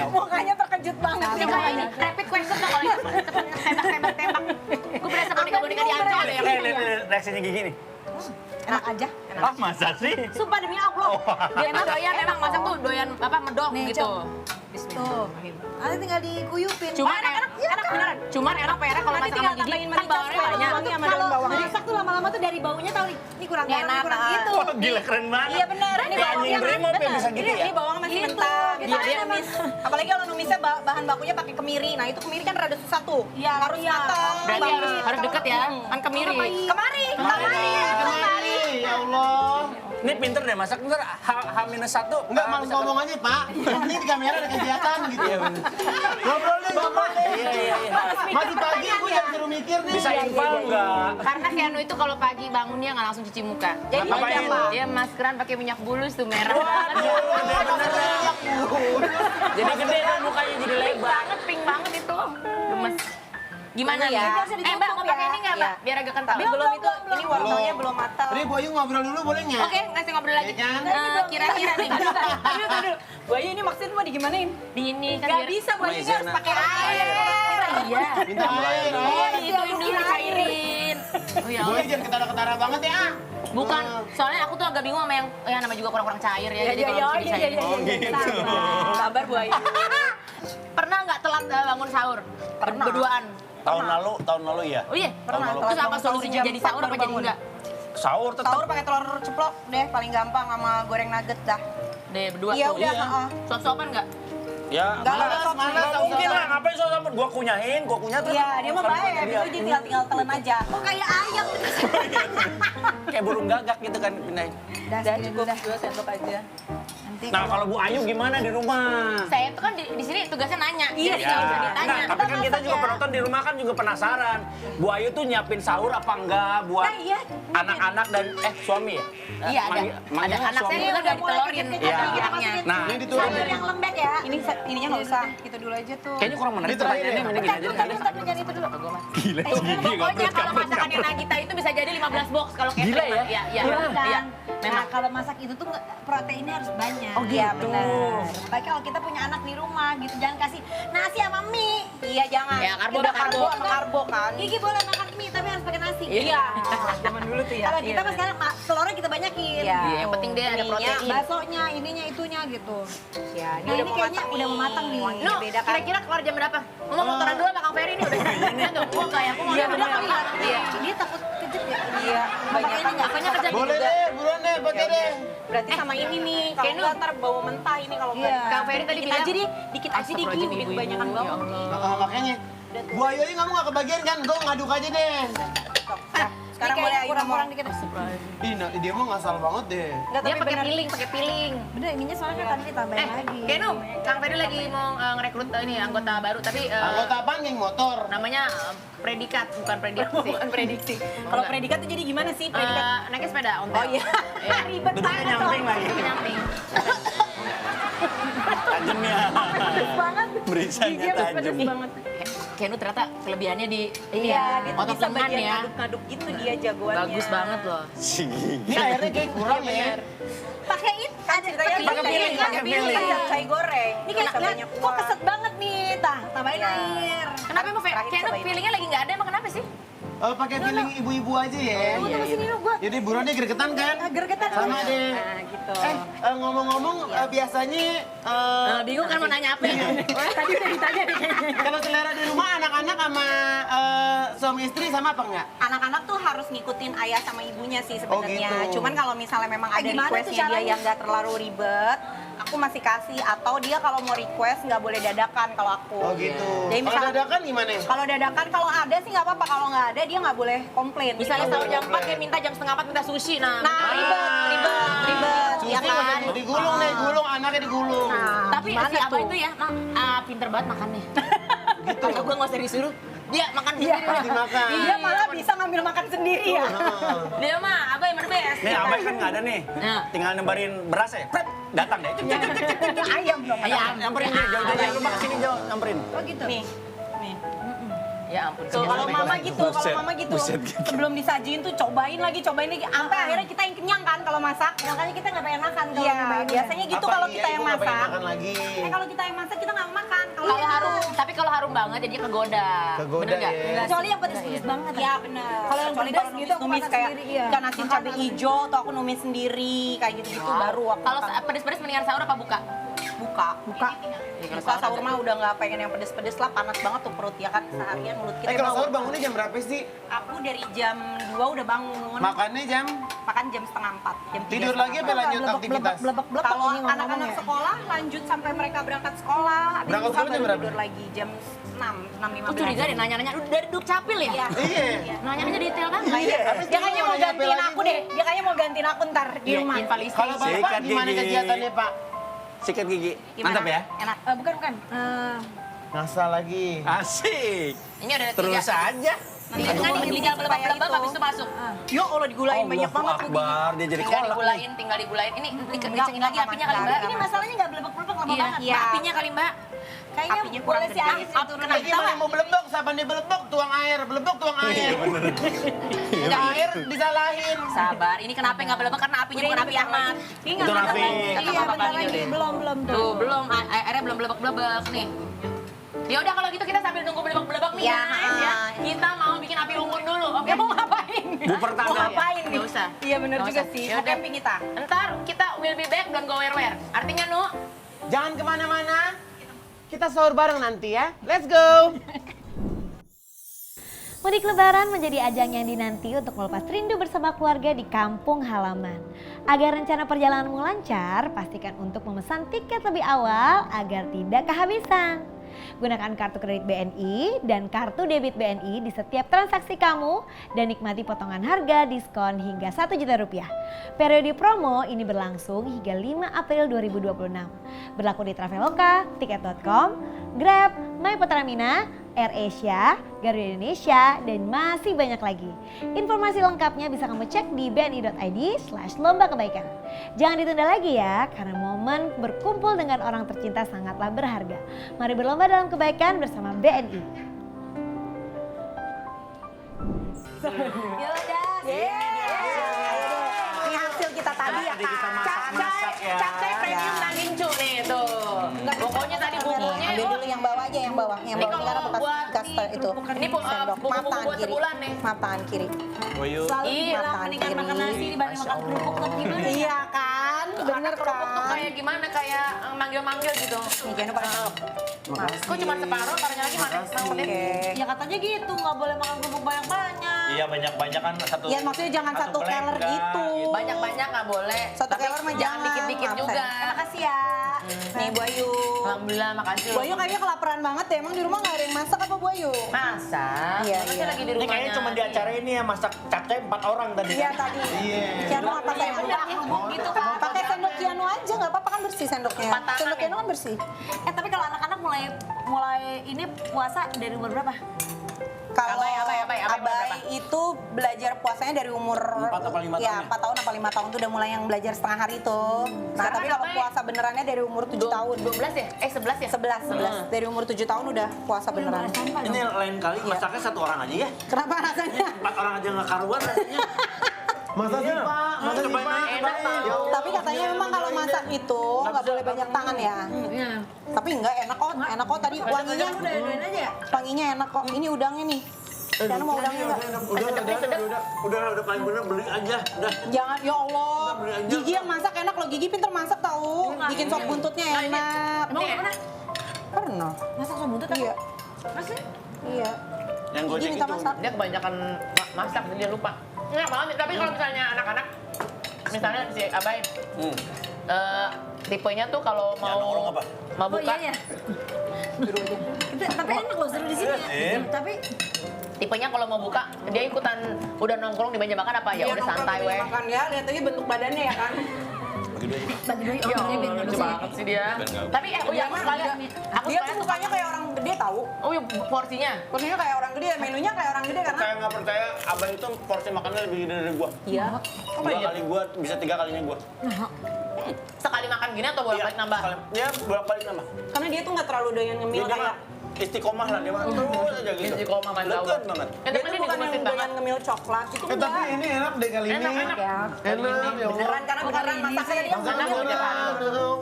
Mukanya terkejut banget. Ini kayak ini rapid question tuh kalau itu tembak. Gue berasa boneka-boneka di Ancol ya. Lihat reaksinya Gigi nih. Enak aja. Ah, masa sih? Sumpah demi Allah. Dia emang doyan emang masak tuh doyan apa medok Nih, gitu. Tuh. Nanti tinggal dikuyupin. Cuman enak beneran. Cuman enak PR kalau masak sama Gigi kan bawaannya banyak. Kalau masak tuh lama-lama tuh dari baunya tahu nih. Ini kurang garam, ini kurang gitu. Wah, gila keren banget. Iya bener. Ini Kayak anjing brimob ya bisa gitu ya? Ini bawang masih Gitu. mentah. Gitu. Dia numis. Apalagi kalau numisnya bahan bakunya pakai kemiri. Nah itu kemiri kan rada susah tuh. Iya, Harus iya. matang. Berarti harus deket ya. Kan kemiri. Kemari. Ya Allah. Ini pinter deh masak, ntar H-1. Enggak malu ngomong aja, Pak. Ini di kamera ada kegiatan gitu. Ngobrol deh. Iya. Masih pagi aku yang suruh mikir nih. Bisa infal nggak? Karena Keanu itu kalau pagi bangun dia nggak langsung cuci muka. Jadi Ngapain? apa? Dia maskeran pakai minyak bulus tuh merah banget. Waduh, udah bener. Jadi gede kan mukanya jadi lebar. Pink banget itu. Gemes. Gimana Ini ya? ya. Mbak, mau pakai ini nggak, Mbak? Iya. Biar agak kental. Tapi belum itu, ini wortelnya belum matang. Ini Boyu ngobrol dulu boleh nggak? Oke, ngasih ngobrol lagi. Ya kan? Kira-kira nih. Aduh. Buaya ini maksudnya mau digimanain? Di ini kan Gak biar- bisa, buaya ini harus Maizena. pakai air. Iya. Minta air. Oh, diituin dulu, dicairin. Oh ya. Boyu jangan ketara-ketara banget ya. Bukan, soalnya aku tuh agak bingung sama yang namanya juga kurang-kurang cair ya. Jadi kalau bisa dicairin. Sabar buaya. Pernah nggak telat bangun sahur? Pernah. Berduaan. Tahun lalu ya. Oh iya, Pernah. Terus apa Telat solusinya bangun jadi jam sahur 4 apa baru jadi bangun. enggak? Sahur tetap. Sahur pakai telur ceplok deh, paling gampang sama goreng nugget dah. Deh, berdua Iya tuh. udah, heeh. Sop-sopan nggak? Ya, Enggak, mana enggak, nggak mungkin lah. Ngapain soal sama gua kunyahin terus. Iya, dia mah makan baik. dia. Itu dia tinggal telan aja. Kok kayak ayam? Kayak burung gagak gitu kan pindahin. Udah cukup 2 sendok aja. Nanti Nah, kalau Bu Ayu gimana di rumah? Saya tuh kan di sini tugasnya nanya. Iya, Jadi nggak usah Nah, ditanya. tapi kan kita juga ya. penonton di rumah kan juga penasaran. Bu Ayu tuh nyiapin sahur apa enggak buat Nah, iya. anak-anak dan suami ya? Iya, ada. Manggilnya Ada anak suami. saya udah ditelorin. Iya. Kita masukin Nah, Ini dituangin. sayur yang lembek ya. Ininya nggak usah. Gitu dulu aja tuh. kayaknya kurang menarik Ini terakhir pertanyaannya, ya? mending gini aja. Jangan itu dulu. Gila, Pokoknya kalau masakannya Nagita itu bisa jadi 15 box kalau catering. Gila ya? Iya, iya. Bukan. Iya. Nah, Memang. kalau masak itu tuh proteinnya harus banyak. Oh, gitu. Iya, benar. Apalagi kalau kita punya anak di rumah gitu, jangan kasih nasi sama mie. Iya, jangan. Ya, karbo Udah sama karbo. sama karbo kan. Gigi boleh makan mie tapi harus pakai nasi. Iya. Zaman dulu tuh ya. Kalau kita mah sekarang telurnya kita banyakin. Iya. Iya, yang penting dia ada Mie-nya, protein. Baksonya, ininya, itunya gitu. Ya, Nah, ini kayaknya udah mau matang nih. Wanginya No, beda kan. kira-kira keluar jam berapa? Ngomong motoran dulu sama Kang Ferry nih udah. Iya dong, gua enggak ya, gua mau Iya, lihat bener. kali ya. Iya. Dia takut kejep ya. Iya, banyak ini kan nggak Apanya kerja Boleh juga. deh, buruan deh, pakai deh. Berarti sama ini nih, kalau Kenu. nggak ntar bau mentah ini kalau nggak. Iya. Kang Ferry tadi Dikit bilang. aja deh, dikit aja deh, Astagfirullahaladzim, Gi, ibu-ibu. kebanyakan Ya banget. Allah. Makanya. Bu Ayu ini kamu nggak kebagian kan? Gue ngaduk aja deh. Sekarang boleh Ayu kurang-kurang ngomong. dikit. Ih, dia mah ngasal banget deh. Nggak, Dia tapi pakai bener. piling, pakai piling. Bener, ininya soalnya kan tadi ditambahin lagi. Kenu, Kang Ferry lagi mau ngerekrut ini anggota baru tapi Anggota apaan, geng motor? namanya predikat bukan prediksi. Bukan prediksi. Kalau predikat tuh jadi gimana sih predikat? Naiknya sepeda ontel. Oh iya. Ribet Duduknya banget. nyamping lagi. Duduknya nyamping. Tajamnya. banget. Berisanya tajam. Kenu ternyata kelebihannya di Iya, dia tuh otot bisa lengan bagian ya. ngaduk-ngaduk gitu dia jagoannya. Bagus banget loh. Si Gigi. Ini airnya kayak kurang ya. Pakai ini ada Ceritanya Pakai piring, pakai piring. Kacang goreng. Ini kayak Bisa lihat, banyak kok kuah. keset banget nih. Tah, tambahin Iya. air. Kenapa emang Terakhir Kenu cobain. feelingnya lagi nggak ada emang kenapa sih? Pakai feeling ibu-ibu aja ya. Tunggu sini dulu gua. Jadi buruan deh gregetan kan? Gergetan. Sama deh. Nah, gitu. Ngomong-ngomong biasanya Bingung kan mau nanya apa ya? Tadi udah ditanya deh. kalau selera di rumah anak-anak sama suami istri sama apa enggak? Anak-anak tuh harus ngikutin ayah sama ibunya sih sebenarnya. Oh, gitu. Cuman kalau misalnya memang ada gimana tuh requestnya dia caranya? yang nggak terlalu ribet, aku masih kasih. Atau dia kalau mau request nggak boleh dadakan kalau aku. Oh gitu. Jadi Kalau misalnya dadakan gimana? kalau dadakan kalau ada sih nggak apa-apa. Kalau nggak ada dia nggak boleh komplain. Misalnya gitu. sahur jam 4 kayak minta jam setengah 4 minta sushi. Nah, ribet, Susi ya kan? digulung nih, gulung anaknya digulung. Nah, tapi gimana si Abah tuh? itu ya, pinter banget makannya. Gitu. Kalau gue nggak usah disuruh, dia makan Iya. sendiri. Pasti makan. Dia malah bisa ngambil makan sendiri ya. Dia mah Abah yang the best. Nih Abah kan nggak ada nih. Nah. Tinggal nembarin beras ya. Pret, datang deh. Cek, cek, cek, cek, cek, cek. Ayam dong. Ayam. Nyamperin dia jauh-jauh. Lu bak sini jauh, nyamperin. Oh gitu. Nih, nih. Ya ampun. Tuh, kalau mama gitu, kalau Buset, mama gitu, buset, gitu. sebelum disajiin tuh cobain lagi, sampai akhirnya kita yang kenyang kan kalau masak. Makanya kita nggak pengen makan kalau Iya, nyobain ini. biasanya gitu Apa kalau iya, kita yang ibu nggak pengen masak. makan lagi. Kalau kita yang masak kita nggak mau makan. Kalau harum, tapi kalau harum banget jadi kegoda. Kegoda, Bener nggak? ya. Kecuali yang pedes-pedes banget. Iya benar. Kalau yang Kecuali pedas kalau gitu aku numis masak kayak sendiri, iya. ikan asin cabai hijau atau aku numis sendiri kayak gitu-gitu baru aku Kalau makan. pedes-pedes mendingan sahur apa buka? buka. Ya, kalau Buka sahur sahur mah udah nggak pengen yang pedes-pedes lah, panas banget tuh perut ya kan seharian mulut kita. Kalau bau. sahur bangunnya jam berapa sih? Aku dari jam 2 udah bangun. Makannya jam? Makan jam setengah 4. Jam 3 Tidur lagi apa lanjut aktivitas? Blebek-blebek Kalau ini ngomong-ngomong anak-anak ya. sekolah lanjut sampai mereka berangkat sekolah. Habis Berangkat buka sekolah jam baru berapa? tidur lagi jam 6, 6.15. Aku curiga deh nanya-nanya, dari duduk capil ya? Iya. Iya. Nanya-nanya detail banget. Iya. Dia kayaknya mau gantiin aku deh. Dia kayaknya mau gantiin aku ntar di Iya, rumah. invalid. Kalau bapak Sikat gimana gigi. kegiatannya pak? Sikat gigi. Gimana? Mantap ya? Enak. Bukan. Ngasal lagi. Asik. Ini udah ada Terus tiga. aja. Nanti tinggal belebak-belebak habis itu masuk. Yo Allah digulain banyak banget tuh. Akbar, dia jadi Tinggal kolak nih. digulain, tinggal digulain. Ini dikencengin lagi apinya kali Mbak. Ini masalahnya nggak blebek-blebek lama banget. Iya. Apinya kali Mbak. Kayaknya Apinya boleh kurang si gede. Agis yang turun. Lagi mana mau belebok, siapa nih belebok, tuang air, belebok, tuang air. Enggak air disalahin. Sabar, ini kenapa nggak belebek karena apinya bukan api Ahmad. Ingat, Itu Rafi. Iya, bentar lagi. Belum tuh. Tuh, belum airnya belum belebek-belebek nih. Ya udah kalau gitu kita sambil nunggu belebek-belebek nih Ya. guys ya. Kita mau bikin api unggun dulu. Oke, mau ngapain? Bu Pertanda. Mau ngapain nih? Nggak usah. Iya bener Nggak juga usah. sih. Ya Mau udah. camping kita. Ntar kita will be back, don't go where. Artinya Nu, Jangan kemana-mana. Kita sahur bareng nanti ya. Let's go. Mudik Lebaran menjadi ajang yang dinanti untuk melepas rindu bersama keluarga di kampung halaman. Agar rencana perjalananmu lancar, pastikan untuk memesan tiket lebih awal agar tidak kehabisan. Gunakan kartu kredit BNI dan kartu debit BNI di setiap transaksi kamu dan nikmati potongan harga diskon hingga Rp1 juta. Periode promo ini berlangsung hingga 5 April 2026. Berlaku di Traveloka, Tiket.com, Grab, MyPetramina, AirAsia, Garuda Indonesia, dan masih banyak lagi. Informasi lengkapnya bisa kamu cek di bni.id/lomba kebaikan. Jangan ditunda lagi ya, karena momen berkumpul dengan orang tercinta sangatlah berharga. Mari berlomba dalam kebaikan bersama BNI. Ini hasil kita tadi ya Tadi kita Kak. masak-masak ya. capcay premium Nanincu nih tuh. Pokoknya tadi bumbunya Ambil dulu yang bawah aja, yang bawah. Yang Ini bawah kalau karena bekas buat caster itu. Ini Sendok. bumbu Maaf tangan buat kiri. sebulan nih. Maaf tangan kiri. Boyu. Selalu Iya, bilang mendingan makan nasi dibanding makan kerupuk tuh gimana? Iya kan? Bener kerupuk tuh kan? kayak gimana? Kayak manggil-manggil gitu. Nih jangan lupa sendok. Kok cuma separuh? Parahnya lagi mana? Mau deh. Oke. Ya katanya gitu, nggak boleh makan kerupuk banyak-banyak. Iya banyak-banyak kan satu. Ya maksudnya jangan satu belek keler enggak, gitu. Banyak-banyak nggak boleh. Satu Tapi keler mah jangan jangan. dikit-dikit Maaf, juga. Terima kasih ya. Nih Bu Ayu. Alhamdulillah, makasih Bu Ayu kayaknya kelaparan banget ya. Emang di rumah nggak ada yang masak apa Bu Ayu? Masak? Iya, Makasih iya. lagi di Ini rumahnya. kayaknya cuma di acara ini ya masak capcay 4 orang tadi. Iya kan? tadi. Iya. Kianu apa sayang? Gitu kan. Pakai sendok Kianu aja nggak apa-apa kan bersih sendoknya. Empat tangan Sendok ya? Kianu kan bersih. Tapi kalau anak-anak mulai ini puasa dari umur berapa? Kalau Abai berapa? itu belajar puasanya dari umur 4 apa 5 tahun ya, ya? 4 tahun apa 5 tahun tuh udah mulai yang belajar setengah hari tuh. Nah, Sekarang tapi kalau Abai- puasa benerannya dari umur 7 tahun. 12 ya? 11 ya? 11. Dari umur 7 tahun udah puasa beneran. Ini lain kali Iya. masaknya 1 orang aja ya. Kenapa rasanya? 4 orang aja nggak karuan rasanya. Masa sih Pak? Masa sih Cobain Pak? aja, Enak, cobain. Pak. Tapi katanya memang kalau masak itu nggak boleh banyak tangan ya. Tapi enggak enak kok tadi wanginya. Wanginya enak kok. Ini udangnya nih. Kianu mau udangnya nggak? Udah paling bener beli aja. Udah. Jangan, ya Allah. Gigi yang masak enak loh. Gigi pinter masak tahu. Bikin sop buntutnya enak. Emang pernah? Pernah. Masak sop buntut Iya. Masih? Iya. Yang Gigi gojek minta itu. masak. Dia kebanyakan masak, dia lupa. Enggak, malah tapi kalau misalnya anak-anak, misalnya si Abai, tipenya tuh kalau Ya, nongkrong apa? mau Oh buka, iya ya. Tapi enak loh seru di sini ya. Tapi tipenya kalau mau buka, dia ikutan udah nongkrong di meja makan apa ya udah santai weh. Makan ya, lihat aja bentuk badannya ya kan. bagi doi Ya orangnya Allah, lucu banget sih dia. Tapi aku sekali, aku Dia tuh sekali mukanya kayak orang gede tahu. Oh iya, porsinya. Porsinya kayak orang gede, menunya kayak orang gede karena Percaya nggak percaya, abang itu porsi makannya lebih gede dari gua. iya. 2 kali gua, bisa 3 kalinya gua. Sekali makan gini atau bolak-balik nambah? Ya bolak-balik nambah. Karena dia tuh nggak terlalu doyan ngemil Dia kayak istiqomah lah dia mah. Terus aja gitu. Istiqomah, mantap. Legen banget. Ya, dia tapi tuh ini bukan yang digemesin doyan banget. ngemil coklat itu Tapi enggak. ini enak deh kali ini. Enak. Enak ya Allah. Beneran karena beneran masaknya dia Masaknya Enak, beneran. Tuh.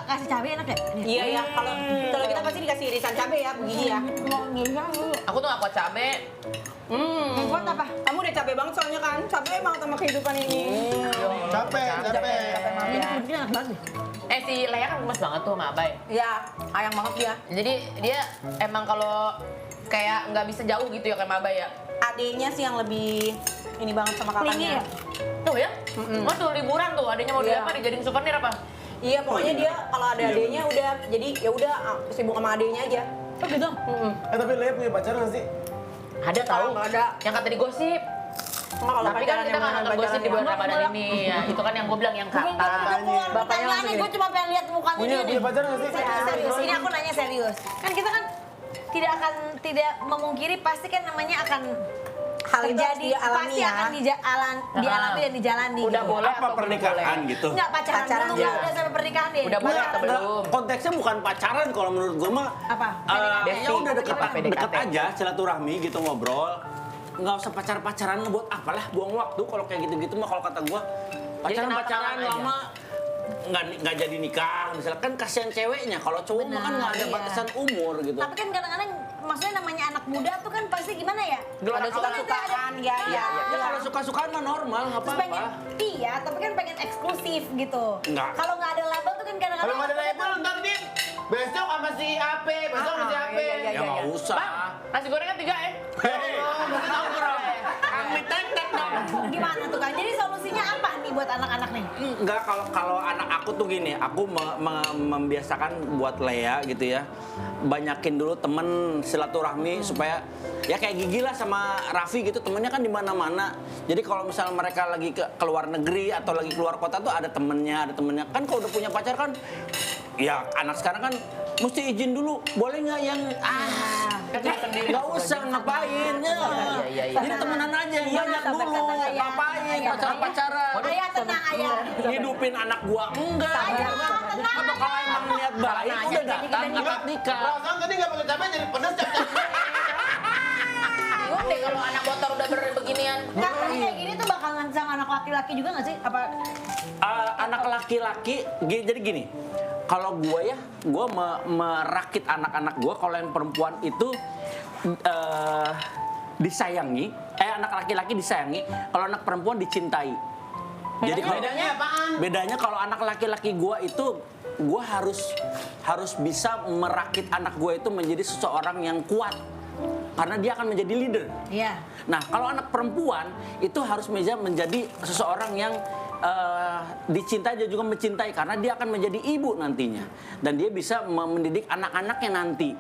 kasih cabai enak ya? Iya ya, kalau kita pasti dikasih irisan cabai ya, Bu Gigi ya. Aku tuh gak kuat cabe. Buat apa? Kamu udah capek banget soalnya kan, capek banget sama kehidupan ini. Capek. Ini pudingnya enak banget. Si Lea kan gemes banget tuh sama Abai. Ya, ayang banget dia. Jadi dia emang kalau kayak nggak bisa jauh gitu ya kayak sama Abai ya. Adenya sih yang lebih ini banget sama Clingy kakaknya. ya? Tuh ya, oh tuh liburan tuh, adanya mau dia Iya. apa, dijadiin souvenir apa? Iya, pokoknya dia kalau ada adenya udah jadi ya udah sibuk sama adenya aja. Oh gitu? Tapi Lea punya pacar nggak sih? Ada tahu, Nggak ada. yang kata digosip. Enggak kalau Tapi kan pacaran kita yang nggak beneran nonton gosip di bulan pacaran Ramadan ini, ya itu kan yang gue bilang yang kata. Bapaknya Pertanyaannya langsung gue cuma pengen lihat mukanya dia nih. Punya pacar nggak sih? Serius, ini aku nanya serius. Kan kita kan tidak memungkiri pasti kan namanya akan hal itu harus terjadi dialami pasti ya. akan dialami dan dijalani. Udah gitu. boleh Apa atau belum pernikahan boleh? gitu? Enggak pacaran Pacaran dulu ya. udah sampai pernikahan deh. Udah boleh Enggak. atau belum? Konteksnya bukan pacaran kalau menurut gue mah. Apa? Ya udah deket PDKT. aja silaturahmi gitu ngobrol. Nggak usah pacaran buat apalah buang waktu kalau kayak gitu-gitu mah kalau kata gue pacaran kenalan aja. lama nggak jadi nikah misalnya kan kasihan ceweknya kalau cowok mah kan nggak ada iya. batasan umur gitu. Tapi kan kadang-kadang maksudnya namanya anak muda tuh kan pasti gimana ya? Gelora Ada suka-sukaan, ya, Ya kalau suka-sukaan mah normal nggak Terus pengen, apa-apa. iya, tapi kan pengen eksklusif gitu. Enggak. Kalau nggak ada label tuh kan kadang-kadang. Kalau nggak ada label ntar dia besok sama si AP, besok sama si AP. iya, Ya nggak usah. Bang, nasi gorengnya 3 ya? Hei, amit tetek dong. Gimana tuh kan? Jadi solusinya apa nih buat anak-anak nih? Enggak, kalau anak aku tuh gini, aku membiasakan buat Lea gitu ya, banyakin dulu temen silaturahmi supaya ya kayak Gigi lah sama Raffi gitu, temennya kan di mana-mana. Jadi kalau misalnya mereka lagi ke luar negeri atau lagi keluar kota tuh ada temennya kan kalau udah punya pacar kan, ya anak sekarang kan mesti izin dulu, boleh nggak yang nggak usah ngapain ya. Iya. Jadi temenan aja yang banyak dulu, ngapain pacaran. Ayah tenang ayah. Hidupin anak gua enggak. Apa kalau emang niat baik udah datang akad nikah. Perasaan tadi nggak pakai cabai jadi pedas capek. Bingung deh kalau anak motor udah beginian. Nah, tapi kayak gini tuh bakal ngancam anak laki-laki juga nggak sih? Apa? Anak laki-laki jadi gini. Kalau gua ya, gua merakit anak-anak gua kalau yang perempuan itu disayangi, anak laki-laki disayangi, kalau anak perempuan dicintai. Jadi kalau Bedanya apaan? bedanya kalau anak laki-laki gua itu gua harus bisa merakit anak gua itu menjadi seseorang yang kuat. Karena dia akan menjadi leader. Iya. Nah, kalau anak perempuan itu harus menjadi seseorang yang dicintai dan juga mencintai karena dia akan menjadi ibu nantinya dan dia bisa mendidik anak-anaknya nanti.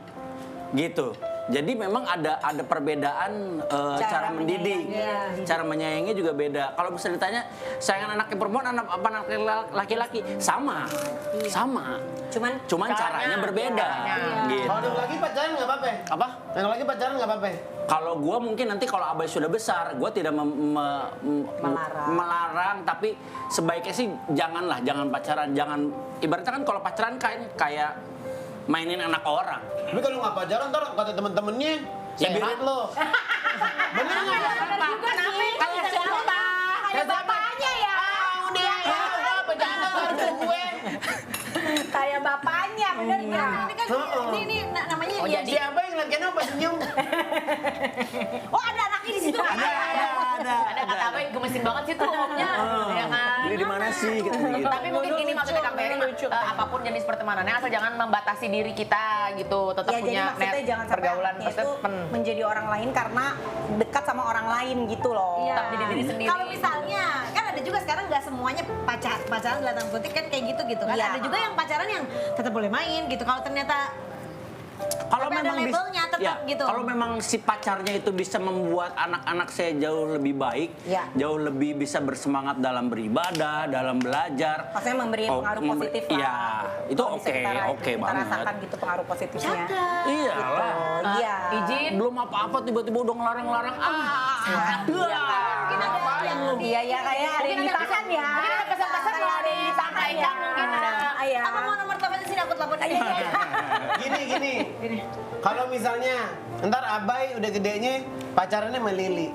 Gitu. Jadi memang ada perbedaan cara mendidik, cara menyayangi juga beda. Kalau bisa ditanya, sayangan anaknya perempuan, anak laki-laki sama. Cuman caranya berbeda. Gitu. Kalau yang lagi pacaran nggak apa-apa. Apa? Yang lagi pacaran nggak apa-apa. Kalau gue mungkin nanti kalau Abai sudah besar, gue tidak melarang, tapi sebaiknya sih jangan pacaran, jangan ibaratnya kan kalau pacaran kayak mainin anak orang. Tapi kalau nggak pacaran ntar kata temen-temennya, Ya, birit lo. Bener nggak? Kayak siapa? Kayak bapaknya ya. Udah bercanda sama gue. Kayak bapaknya, bener nggak? Ini kan ini namanya. Oh, ya, jadi- Siapa yang ngeliat apa senyum? Oh ada anaknya di situ. Ada kata apa yang gemesin banget sih tuh ngomongnya. Ya kan? Jadi di mana sih gitu. Tapi mungkin gini maksudnya Kak Ferry, apapun jenis pertemanannya asal jangan membatasi diri kita gitu, tetap Ya, jadi punya maksudnya net jangan sampai pergaulan anaknya itu temen. menjadi orang lain karena dekat sama orang lain gitu loh. Iya. Tetap jadi diri sendiri. Kalau misalnya kan ada juga sekarang nggak semuanya pacaran dalam tanda kutip kan kayak gitu kan. Iya. Ada juga yang pacaran yang tetap boleh main gitu. Kalau ternyata Kalau tapi ada memang labelnya tetap gitu. Kalau memang si pacarnya itu bisa membuat anak-anak saya jauh lebih baik, Ya. jauh lebih bisa bersemangat dalam beribadah, dalam belajar. Maksudnya memberi pengaruh positif lah. Iya, itu Kalau bisa oke kita banget. rasakan gitu pengaruh positifnya. Iyalah. Oh, iya. Izin. Belum apa-apa tiba-tiba udah ngelarang-larang. Iya ya kayak ada yang ditahan ya. Mungkin ada pesan-pesan mau ada yang disampaikan mungkin ada. Iya. apa mau nomor teleponnya sini aku telepon aja. Gini. Kalau misalnya ntar Abai udah gedenya pacarannya sama Lili.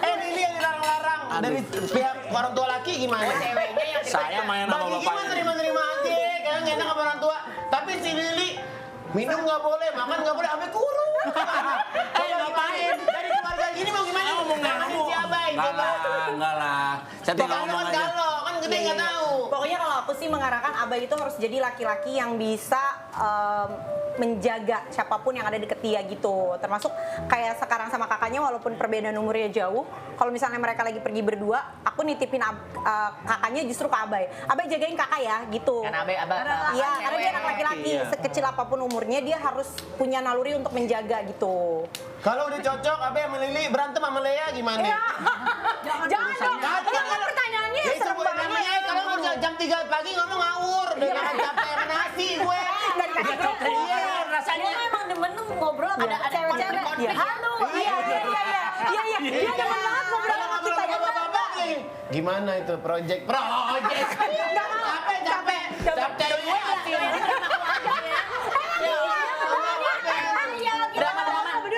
Lili yang dilarang-larang dari pihak orang tua laki gimana? Ceweknya yang Saya main sama Bagi gimana bapaknya. terima-terima aja, kayaknya nggak enak sama orang tua. Tapi si Lili minum nggak boleh, makan nggak boleh, sampai kurung. Ngapain? Dari keluarga gini mau gimana? Nanganin si Abai, coba. Enggak lah. Saya tinggal Kalau ngomong kan aja. kalau kan gede nggak tahu. Pokoknya kalau aku sih mengarahkan Abah itu harus jadi laki-laki yang bisa menjaga siapapun yang ada deket dia gitu. Termasuk kayak sekarang sama kakaknya walaupun perbedaan umurnya jauh, kalau misalnya mereka lagi pergi berdua, aku nitipin kakaknya justru ke Abai. Abai jagain kakak ya gitu. Karena Abai Iya, karena dia anak cewek. laki-laki. Iya. Sekecil apapun umurnya dia harus punya naluri untuk menjaga gitu. Kalau udah cocok, Abai sama Lili berantem sama Lea gimana? Jangan dong. Kalau Pertanyaannya Ya serem sebut banget. namanya kalau udah jam 3 pagi ngomong ngawur udah makan capek sama nasi gue. Iya, rasanya memang demen tuh ngobrol ada cewek-cewek. Halo. Iya. Gimana itu project? Capek.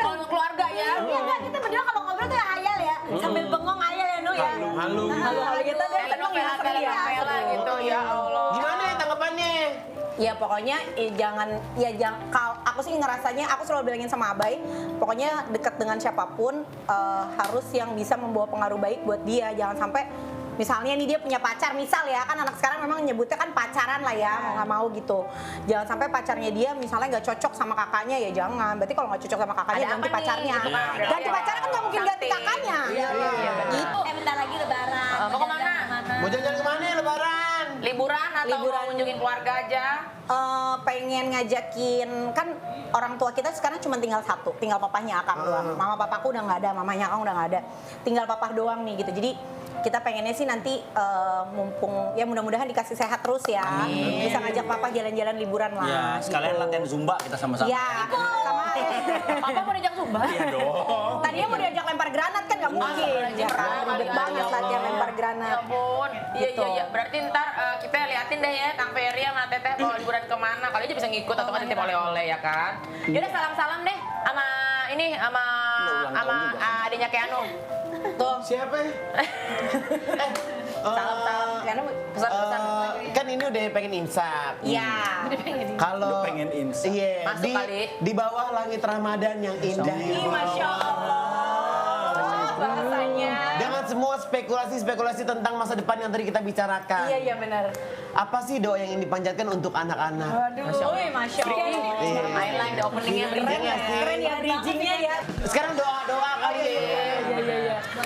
Kalau keluarga ya. Iya enggak, kita berdua kalau ngobrol tuh hayal ya. Sambil bengong hayal ya, Nu ya. Halu. Halo kita deh seneng ya seru ya. gitu ya Allah. Gimana ya tanggapannya? Ya pokoknya jangan kalau aku sih ngerasanya aku selalu bilangin sama Abai, pokoknya deket dengan siapapun harus yang bisa membawa pengaruh baik buat dia. Jangan sampai misalnya nih dia punya pacar, misal ya kan anak sekarang memang nyebutnya kan pacaran lah ya, mau nggak mau gitu. Jangan sampai pacarnya dia misalnya nggak cocok sama kakaknya, ya jangan. Berarti kalau nggak cocok sama kakaknya Ada ganti apa nih? pacarnya. Gitu kan. Ganti pacarnya kan nggak mungkin ganti Cantik. kakaknya. Iya. Gitu. Bentar lagi lebaran. Mau kemana? Mau jalan kemana ya lebaran? Liburan atau Liburan. mau kunjungin keluarga aja? Pengen ngajakin, kan orang tua kita sekarang cuma tinggal satu, tinggal papahnya Akang doang. Mama papaku udah nggak ada, mamanya Akang udah nggak ada, tinggal papah doang nih gitu. Jadi kita pengennya sih nanti mumpung ya mudah-mudahan dikasih sehat terus ya, bisa ngajak papa jalan-jalan liburan lah. Ya, sekalian gitu. latihan Zumba kita sama-sama. Iya, sama. Papa mau diajak Zumba? Iya dong. Tadinya mau diajak lempar granat kan nggak mungkin, ya kan? Ribet banget latihan lempar Ya granat. ampun. Gitu. Iya. Berarti ntar kita liatin deh ya Kang Ferry sama Teteh mau liburan kemana. Kali aja bisa ngikut atau nggak titip oleh-oleh ya kan. Yaudah salam-salam deh sama ini sama adiknya Keanu. Tuh, Siapa ya? Salam-salam. Keanu pesan-pesan. Kan ini udah pengen imsak. iya. Kalau Udah pengen imsak. Iya, Masuk kali. di bawah langit Ramadan yang indah. Ih, Masya Allah. Bahasanya. Dengan semua spekulasi tentang masa depan yang tadi kita bicarakan. Iya benar. Apa sih doa yang ingin dipanjatkan untuk anak-anak? Aduh, Masya Allah. Iya. Highlight the openingnya Keren nggak sih? Keren ya bridgingnya ya. Sekarang doa kali ya.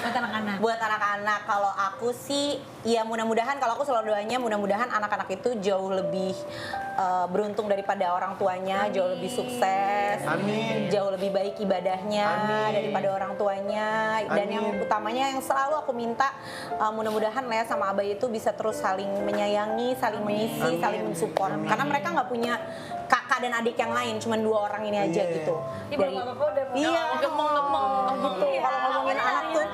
Buat anak-anak. Buat anak-anak, kalau aku sih ya mudah-mudahan, kalau aku selalu doanya mudah-mudahan anak-anak itu jauh lebih beruntung daripada orang tuanya, jauh lebih sukses, Amin. jauh lebih baik ibadahnya Amin. daripada orang tuanya. Dan Amin. yang utamanya yang selalu aku minta mudah-mudahan Lea sama Abah itu bisa terus saling menyayangi, saling mengisi, saling mensupport. Karena mereka nggak punya kakak dan adik yang lain, cuma 2 orang ini aja Iya. gitu. Iya, gemeng-gemeng. gitu. Kalau ngomongin anak tuh,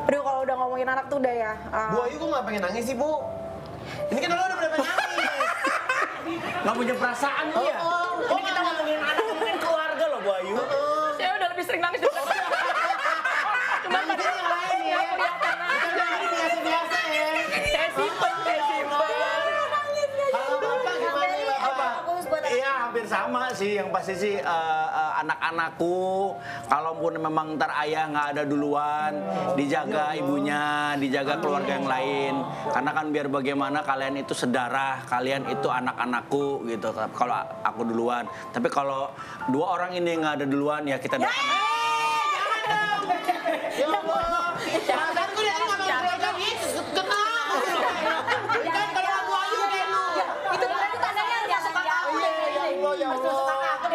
aduh kalau udah ngomongin anak tuh udah ya. Bu Ayu kok nggak pengen nangis sih, Bu? Ini kan lo udah pengen nangis. Nggak punya perasaan dia. Oh, Ini kita ngomongin anak, ngomongin keluarga loh, Bu Ayu. Saya udah lebih sering nangis daripada Cuma tadi yang lain ya. Bukan yang ini biasa-biasa ya. saya simpen. Kalau Bapak gimana ya, Bapak? Iya, hampir sama sih. Yang pasti sih anak-anakku, kalaupun memang ntar ayah nggak ada duluan, dijaga ibunya, dijaga keluarga yang lain. Karena kan biar bagaimana kalian itu sedarah, kalian itu anak-anakku gitu. Kalau aku duluan. Tapi kalau 2 orang ini nggak ada duluan, ya kita doakan. Ya Allah. Perasaanku dia nggak mau keluarga gitu. Kenapa? Kan kalau Bu Ayu kayak lu. Itu berarti tandanya nggak suka aku. Iya, ya Allah, ya Allah.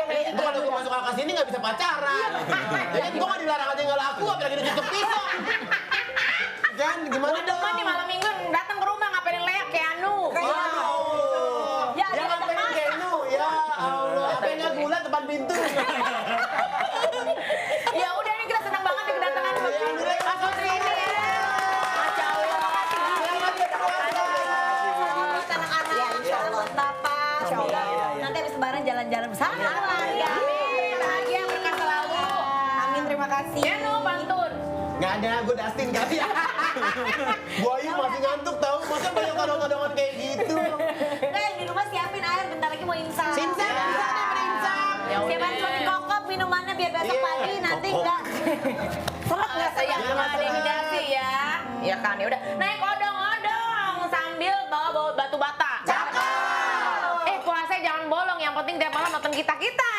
Itu kalau gue masuk ke sini nggak bisa pacaran. Jadi gue nggak dilarang aja nggak laku, apalagi ditutup pisau. Kan gimana dong? Teman di malam minggu datang ke rumah ngapain Lea Keanu. Ya ngapain Kenu? Ya Allah. Ngapainnya gula depan pintu? Ya udah ini kita senang banget ya kedatangan Mas Putri ini ya. Masya Allah. Selamat berpuasa. Anak-anak ya, insya Allah Bapak, insya Allah. Nanti habis lebaran jalan-jalan bersama keluarga. Amin. Bahagia berkah selalu. Amin, terima kasih. Keanu pantun. Nggak ada, gue Dustin kali ya. Bu Ayu masih ngantuk tahu, masa banyak todong-todongan kayak gitu. Di rumah siapin air, bentar lagi mau imsak. Simsak, simsak deh, berimsak. Ya udah. Siapin suami kokop minumannya biar besok pagi nanti enggak. Seret nggak sayang sama dehidrasi ya. Ya kan, ya udah. Naik odong-odong sambil bawa batu bata. Cakep. Puasa jangan bolong, yang penting tiap malam nonton kita-kita.